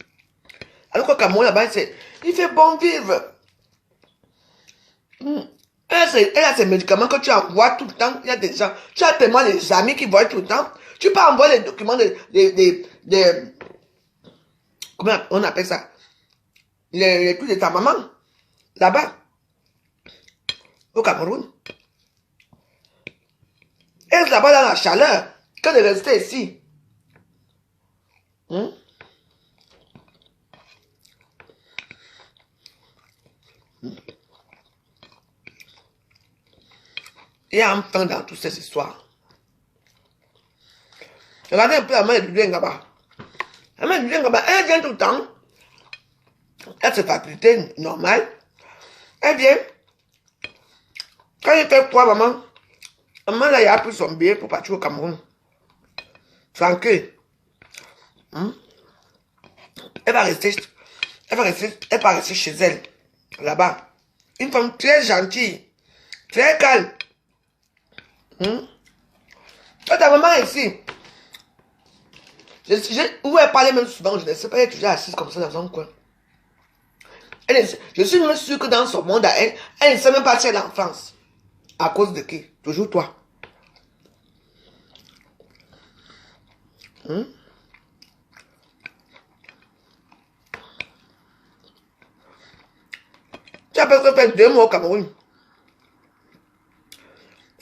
Alors qu'au Cameroun, là-bas, il fait bon vivre. Elle a ses médicaments que tu envoies tout le temps. Il y a des gens, tu as tellement des amis qui voient tout le temps. Tu peux envoyer les documents comment on appelle ça? Les trucs de ta maman. Là-bas. Au Cameroun. Et là-bas dans la chaleur. Que de rester ici. Il y a un temps dans toutes ces histoires. Regardez un peu la main de Dudouin là-bas. La main de Dudouin là-bas, elle vient tout le temps. Elle a ses facultés normales. Elle vient. Quand il fait quoi, maman? Maman, là, il a pris son billet pour partir au Cameroun. Tranquille. Elle va rester chez elle. Là-bas. Une femme très gentille. Très calme. Ta maman est ici. Où elle parlait même souvent, je ne sais pas, elle est toujours assise comme ça dans un coin. Je suis même sûre que dans son monde à elle, elle ne sait même pas si elle est en France. À cause de qui? Toujours toi. Tu as presque fait 2 mois au Cameroun.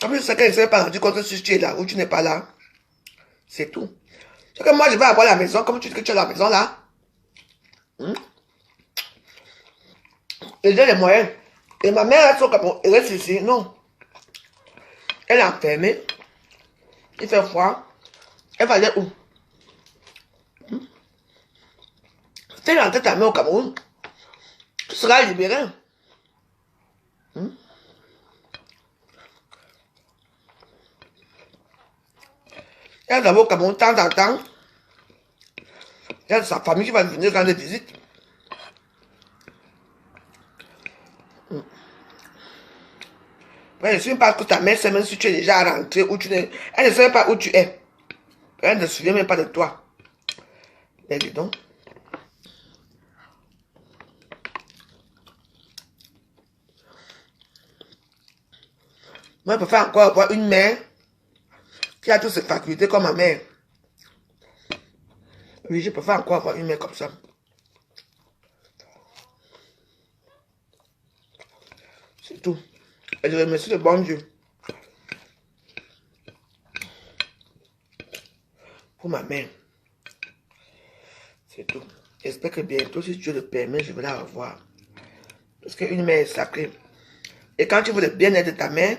En plus, c'est qu'elle ne s'est pas rendu compte si tu es là ou tu n'es pas là. C'est tout. C'est que moi, je vais avoir la maison, comme tu dis que tu as la maison là. Et j'ai les moyens. Et ma mère, elle reste ici. Non. Elle est enfermée. Il fait froid. Elle va aller où? Fais rentrer ta mère au Cameroun. Tu seras libéré. Elle va au Cameroun de temps en temps. Il y a sa famille qui va venir rendre visite. Elle ne sait pas que ta mère sait même si tu es déjà rentré ou tu n'es. Elle ne sait pas où tu es. Elle ne se souvient même pas de toi. Mais dis donc. Moi, je préfère encore avoir une mère qui a toutes ses facultés comme ma mère. Oui, je préfère encore avoir une mère comme ça. C'est tout. Et je remercie le bon Dieu pour ma mère. C'est tout. J'espère que bientôt, si Dieu le permet, je vais la revoir. Parce qu'une mère est sacrée. Et quand tu veux le bien-être de ta mère,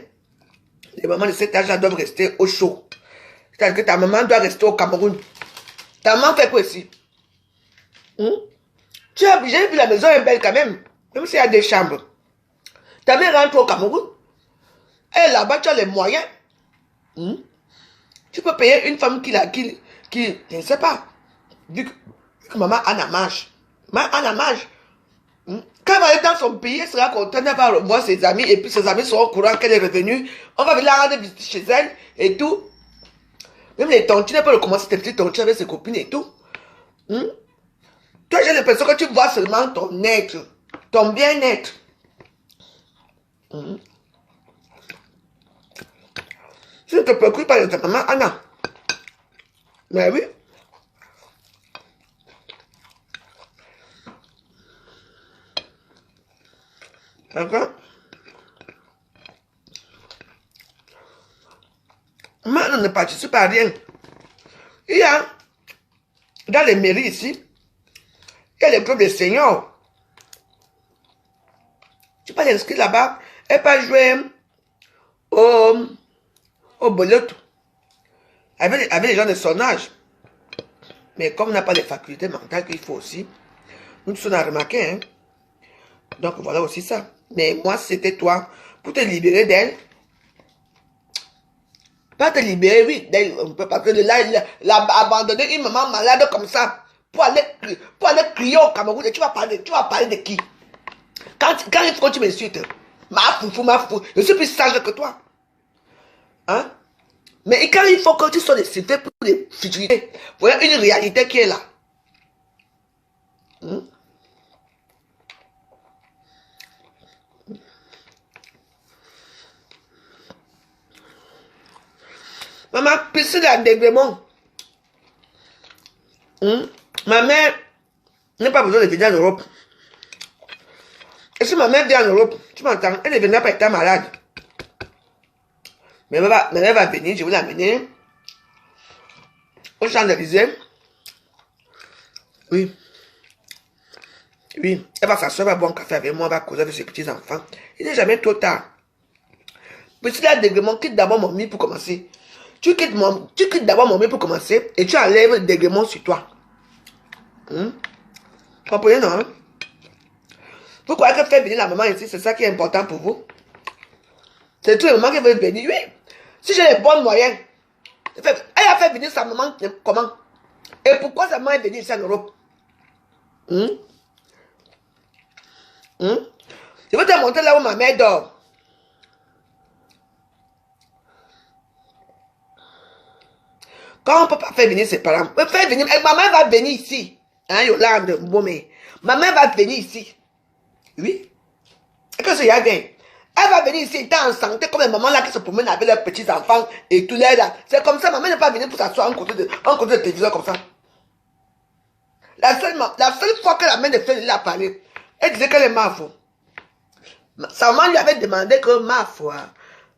les mamans de cet âge-là doivent rester au chaud. C'est-à-dire que ta maman doit rester au Cameroun. Ta maman fait quoi ici? J'ai vu la maison est belle quand même. Même s'il y a des chambres. Ta mère rentre au Cameroun. Et là-bas, tu as les moyens. Tu peux payer une femme qui je ne sais pas. Vu que maman a la marge. Maman a la marge. Quand elle va aller dans son pays, elle sera contente, elle va revoir ses amis. Et puis ses amis seront au courant qu'elle est revenue. On va venir la rendre visite chez elle et tout. Même les tontines, elle peut recommencer tes petites tontines avec ses copines et tout. Toi, j'ai l'impression que tu vois seulement ton être. Ton bien-être. Tu ne te préoccupes pas de ta maman, Anna. Mais oui. D'accord? Maman ne participe à rien. Il y a, dans les mairies ici, il y a les clubs de seniors. Tu peux t'inscrire là-bas et pas jouer au boulot avec les gens de son âge. Mais comme on n'a pas les facultés mentales qu'il faut aussi, nous tous on a remarqué, hein. Donc voilà aussi ça. Mais moi, c'était toi, pour te libérer d'elle. Pas te libérer, oui, d'elle, parce que là, abandonner une maman malade comme ça, pour aller crier au Cameroun, et tu vas parler de qui? Quand il faut que tu m'insultes, ma fou, je suis plus sage que toi. Hein? Mais quand il faut que tu sois insulté pour les futurités, voilà une réalité qui est là. Maman, piscine à dégrement. Ma mère n'a pas besoin de venir en Europe. Et si ma mère vient en Europe, tu m'entends, elle ne viendra pas être malade. Mais elle va venir, je vais l'amener au Champs-Élysées. Oui. Oui, elle va s'asseoir, elle va boire un café avec moi, elle va causer avec ses petits-enfants. Il n'est jamais trop tard. Mais si là, dégrement, quitte d'abord mon mie pour commencer. Tu quittes d'abord mon mie pour commencer et tu enlèves le dégrement sur toi. Comprenez, non? Vous croyez que faire venir la maman ici, c'est ça qui est important pour vous? C'est tout le moment qui veut venir. Oui. Si j'ai les bons moyens, elle a fait venir sa maman comment? Et pourquoi sa maman est venue ici en Europe? Je vais te montrer là où ma mère dort. Quand on ne peut pas faire venir ses parents, faire venir, ma mère va venir ici. Hein, Yolande, Mbomé. Ma mère va venir ici. Oui. Et que c'est Yagin? Elle va venir ici, elle est en santé, comme les mamans là qui se promènent avec leurs petits-enfants et tout là. C'est comme ça, maman n'est pas venue pour s'asseoir en côté de téléviseur comme ça. La seule fois que la mère de Félix a parlé, elle disait qu'elle est ma foi. Sa maman lui avait demandé que ma foi,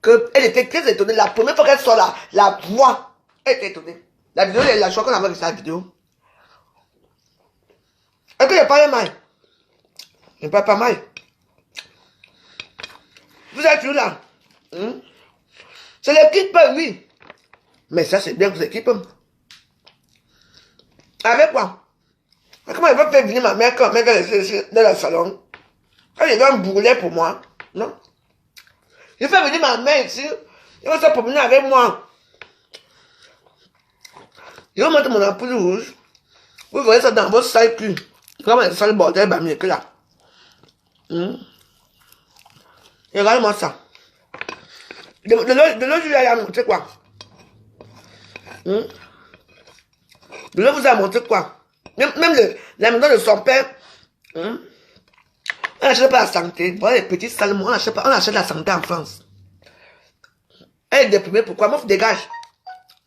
qu'elle était très étonnée. La première fois qu'elle sort là, la voix, elle était étonnée. La vidéo, la choix qu'on avait regardé la vidéo. Est-ce que je parle mal? Je ne parle pas mal. Vous êtes toujours là. C'est l'équipe, oui. Mais ça, c'est bien que vous équipe. Avec quoi? Comment elle va faire venir ma mère quand elle est dans le salon? Elle doit me brûler pour moi. Non? Je fais venir ma mère ici. Elle va se promener avec moi. Je vais mettre mon ampoule rouge. Vous voyez ça dans votre salle cul. Comme un sale bordel, bah mieux que là. Et regardez-moi ça. De l'autre, je lui ai montré quoi? De l'autre, vous a montré quoi? Même la maison de son père. On n'achète pas la santé. Voilà les petits salmons, on achète la santé en France. Elle est déprimée, pourquoi? Moi, dégage.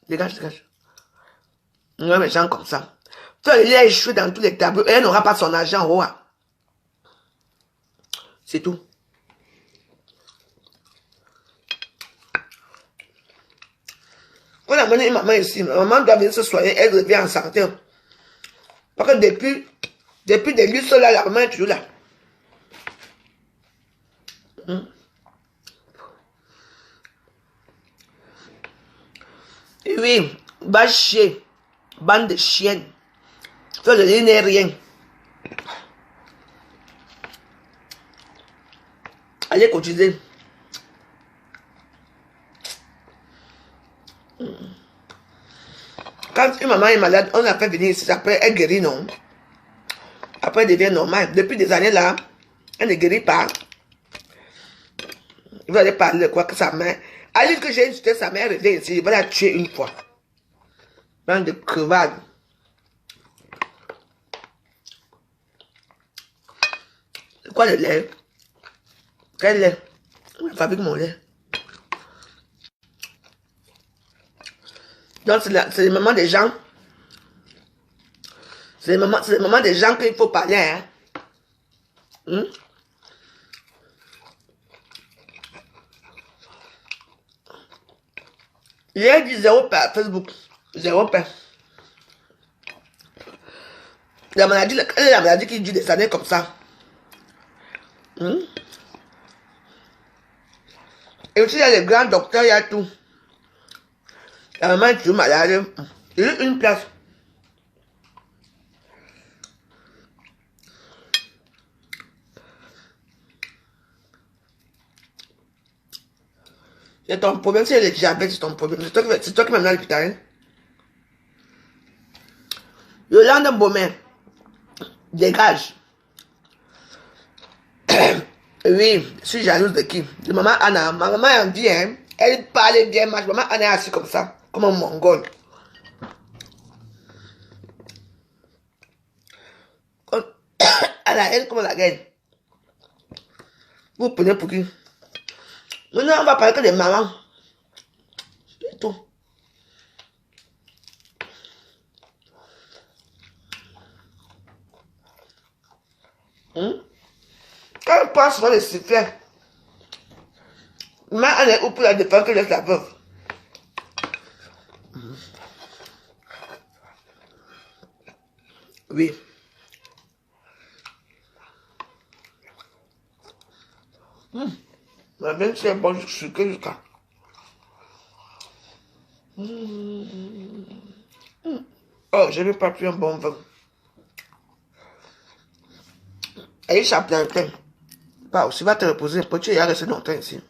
Dégage. Non, mais gens comme ça. Elle a échoué dans tous les tableaux et elle n'aura pas son argent en haut. C'est tout. On a amené maman ici. Maman doit venir se soigner, elle revient en santé. Parce que depuis des lustres là, la maman est toujours là. Oui, va chier. Bande de chiennes. Ça, je dis n'est rien. Allez cotiser. Quand une maman est malade, on la fait venir ici. Après, elle guérit, non? Après, elle devient normale. Depuis des années là, elle ne guérit pas. Vous allez parler de quoi que sa mère. Allez que j'ai insulté sa mère, revient ici. Je vais la tuer une fois. Bande de crevades. C'est quoi le lait? Quel lait? On fabrique mon lait. Donc c'est les mamans des gens. C'est les mamans des gens qu'il faut parler. Hein? Il a dit 0 par Facebook. 0 par. La maladie qui dure des années comme ça. Et aussi, il y a les grands docteurs, il y a tout. La maman est toujours malade. Il y a une place. C'est ton problème, c'est le diabète, c'est ton problème. C'est toi qui m'amènes à l'hôpital. Yolande Mbomé, dégage. Oui, je suis jalouse de qui? De maman Anna. Ma maman est bien, elle parle bien, ma maman Anna est assise comme ça, comme un mongol. à la haine comme la gaine. Vous prenez pour qui? Maintenant, on va parler que des mamans. C'est tout. Quand on pense sur les sifflets, mais on est où pour la défense que laisse la veuve? Oui. La même c'est bon sucré jusqu'à. Oh, je n'ai pas pris un bon vin. Aïcha Plantain. Bah, aussi va te reposer un peu, tu es resté longtemps ici.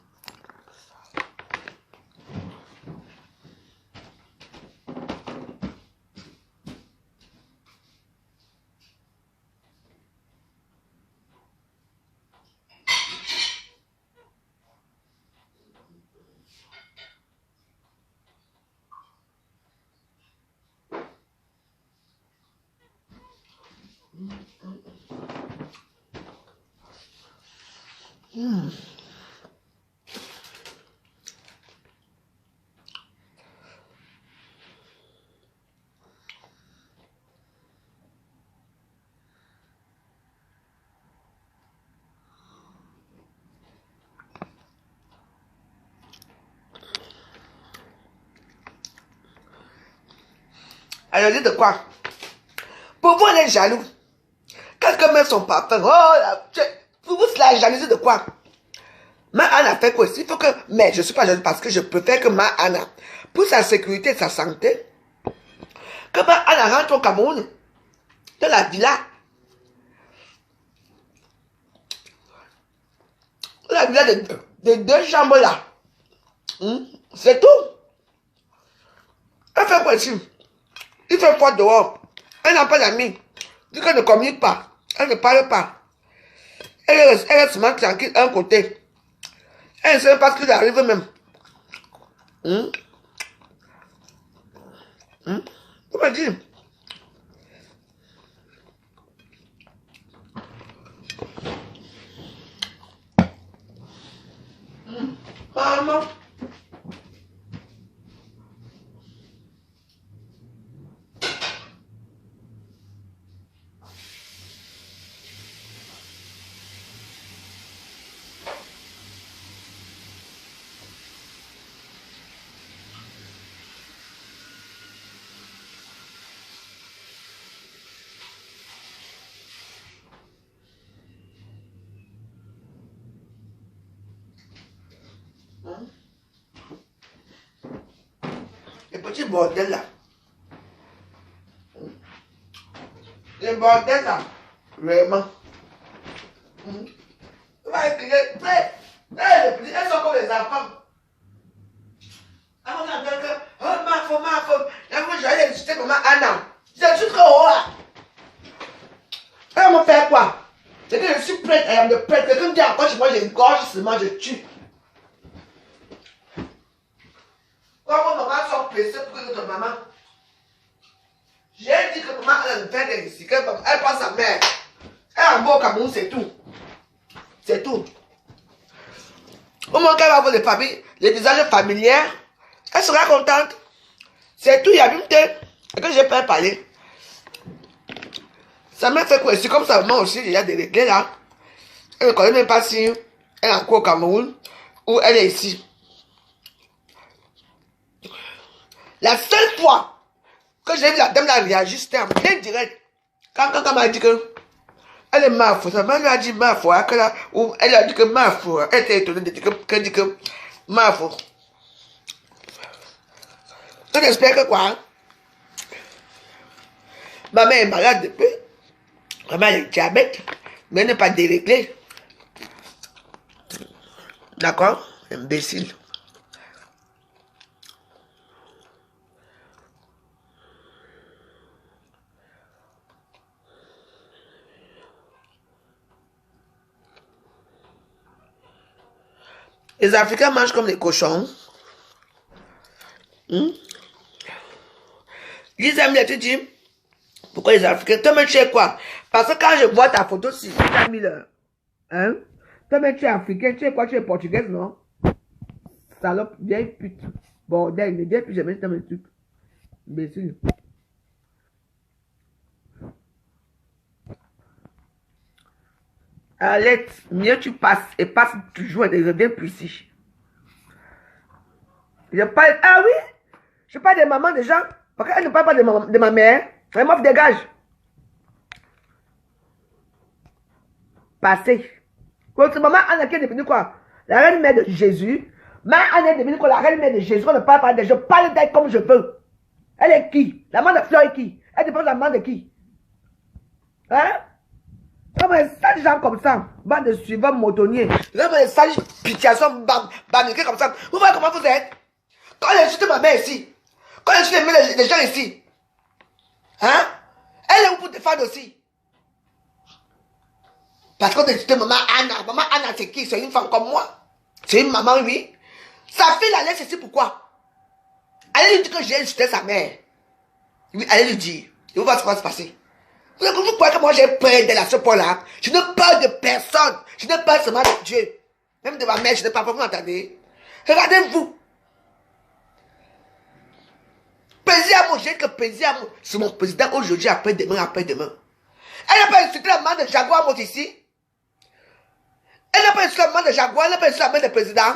Alors, dit de quoi? Pour vous, les jaloux. Quelqu'un met son parfum. Oh, là, pour vous, c'est la jalousie de quoi? Ma Anna fait quoi? Il faut que... Mais je ne suis pas jalouse parce que je préfère que ma Anna, pour sa sécurité et sa santé, que ma Anna rentre au Cameroun, dans la villa. La villa de 2 chambres là. C'est tout. Elle fait quoi ici? Il fait quoi dehors? Elle n'a pas d'amis. Dit qu'elle ne communique pas. Elle ne parle pas. Elle reste seulement tranquille d'un côté. Elle ne sait pas ce qu'il arrive même. Comment dire? Maman. Les petits bordels là. Les bordels là. Vraiment. Les petits, elles sont comme les enfants. Avant on entend que, oh ma femme. J'allais insulter maman Anna. C'est juste trop haut là. Elle me fait quoi? C'est que je suis prête, elle me prête. Quelqu'un me dit encore chez moi, j'ai une gorge seulement, je tue. Quand vos mamans sont pressées pour que notre maman. J'ai dit que maman elle a une peine ici, qu'elle passe sa mère. Elle est en beau Cameroun, c'est tout. C'est tout. Au moment qu'elle va voir les visages familiers, elle sera contente. C'est tout, il y a une tête. Et que j'ai pas parlé. Ça m'a fait quoi? C'est comme ça, maman aussi, il y a des réglés là. Elle ne connaît même pas si elle est encore au Cameroun ou elle est ici. La seule fois que j'ai vu la dame là réagir, c'était en plein direct. Quand elle m'a dit que elle est ma foi, ça m'a lui a dit ma foi, ou elle a dit que ma foi, elle était étonnée de dire qu'elle dit que ma foi. On espère que quoi? Ma mère est malade depuis. Ma mère est diabète, mais elle n'est pas déréglée. D'accord? Imbécile. Les Africains mangent comme des cochons. Ils aiment les, tu dis, pourquoi les Africains? Toi, tu sais quoi? Parce que quand je vois ta photo sur 50 000, hein? Toi-même, tu es africain, tu es quoi? Tu es portugaise, non? Salope, vieille pute. Bordel, ne viens plus jamais dans mes trucs. Imbécile. Allez, mieux tu passes et passe toujours et ne reviens plus ici. Je parle, ah oui, je parle des mamans des gens. Parce qu'elle ne parle pas de ma mère. Elle m'offre dégage. Passez. Votre maman Anna qui est devenue quoi? La reine mère de Jésus. Maman Anna est devenue quoi? La reine mère de Jésus. On ne parle pas d'elle. Je parle d'elle comme je peux. Elle est qui? La maman de Fleur est qui? Elle dépend de la maman de qui? Hein? Comme un sale gens comme ça. Bande de suivants motonniers. Comme un sale pitiation bamiqué comme ça. Vous voyez comment vous êtes? Quand elle insulte ma mère ici. Quand elle insulte les gens ici. Hein? Elle est où pour défendre aussi? Parce qu'on insulte maman Anna. Maman Anna, c'est qui? C'est une femme comme moi. C'est une maman, oui. Sa fille la laisse ici, pourquoi? Allez lui dire que j'ai insulté sa mère. Oui, allez lui dire. Et vous voyez ce qui va se passer. Vous croyez que moi j'ai peur d'elle à ce point-là? Je n'ai peur de personne. Je n'ai peur seulement de Dieu. Même de ma mère, je n'ai pas peur. Vous m'entendez? Regardez-vous. Péziamo, j'ai que Péziamo. C'est mon président aujourd'hui, après-demain, après-demain. Elle n'a pas insulté la main de Jaguar, moi, ici. Elle n'a pas insulté la main de Jaguar, elle n'a pas insulté la main du président.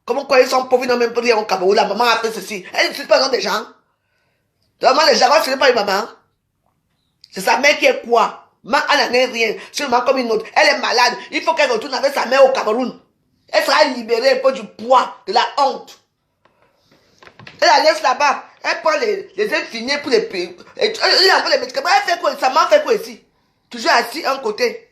Comment quoi ils sont pauvres, ils n'ont même pas rien au Cameroun. La maman a fait ceci. Elle n'insulte pas le nom des gens. La maman de Jaguar, ce n'est pas une maman. C'est sa mère qui est quoi? Elle n'a rien. Seulement comme une autre. Elle est malade. Il faut qu'elle retourne avec sa mère au Cameroun. Elle sera libérée un peu du poids, de la honte. Elle la laisse là-bas. Elle prend les infirmiers pour les payer. Elle envoie les médicaments. Elle fait quoi? Sa maman fait quoi ici? Toujours assis un côté.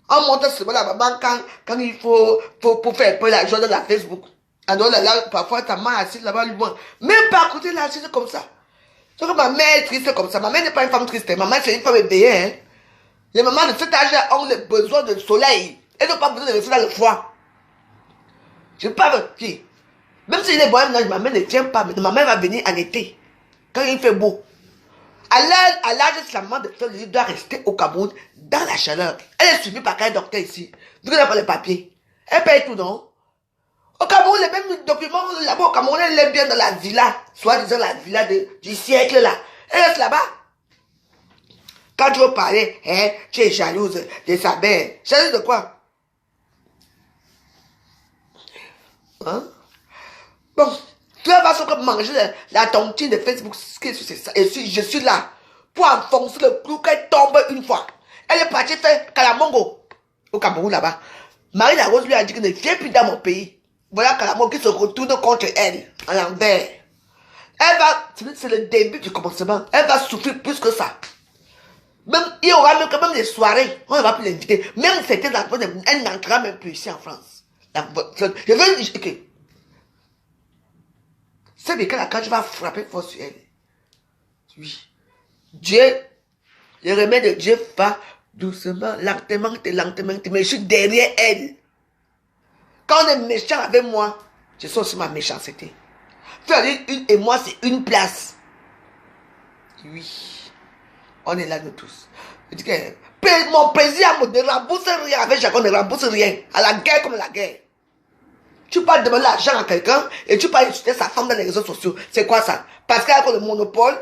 On monte seulement la maman quand il faut pour faire un peu la joie de la Facebook. Alors là, parfois, ta maman assise là-bas, lui voit. Même pas à côté, là, assise comme ça. Donc ma mère est triste comme ça. Ma mère n'est pas une femme triste. Ma mère, c'est une femme éveillée. Hein. Les mamans de cet âge ont le besoin de soleil. Elles n'ont pas besoin de rester dans le froid. Je parle qui? Même si les bohèmes, ma mère ne tient pas. Mais ma mère va venir en été. Quand il fait beau. À l'âge de sa maman de Fleur, elle doit rester au Cameroun dans la chaleur. Elle est suivie par un docteur ici. Donc elle n'a pas les papiers. Elle paye tout, non? Au Cameroun, les mêmes documents, là-bas au Cameroun, elle est bien dans la villa. Soit-disant la villa du siècle, là. Elle reste là-bas. Quand tu veux parler, hein, tu es jalouse de sa mère. Jalouse de quoi? Hein? Bon, tu vas seulement manger la tontine de Facebook. Et je suis là pour enfoncer le clou qu'elle tombe une fois. Elle est partie faire Kalamongo au Cameroun là-bas. Marine Rose lui a dit que ne viens plus dans mon pays. Voilà Kalamongo qui se retourne contre elle à l'envers. Elle va, c'est le début du commencement. Elle va souffrir plus que ça. Même, il y aura même quand même des soirées. On ne va plus l'inviter. Même certaines enfants, elle n'entrera même plus ici en France. Je veux dire que c'est bien que la cage va frapper fort sur elle. Oui. Dieu, le remède de Dieu va doucement, lentement, mais je suis derrière elle. Quand on est méchant avec moi, je sens aussi ma méchanceté. Faire une et moi, c'est une place. Oui. On est là nous tous. Je dis que mon plaisir ne rembourse rien. Avec chacun ne rembourse rien. À la guerre comme à la guerre. Tu parles de l'argent à quelqu'un et tu parles insulter sa femme dans les réseaux sociaux. C'est quoi ça? Parce qu'elle a le monopole.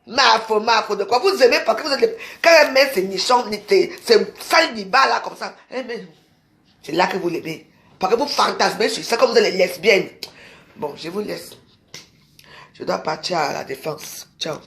Mafo, de quoi? Vous aimez parce que vous êtes... Quand elle met ses nichons, c'est sale du bas là comme ça. C'est là que vous l'aimez. Parce que vous fantasmez sur ça comme vous êtes les lesbiennes. Bon, je vous laisse. Je dois partir à la défense. Ciao.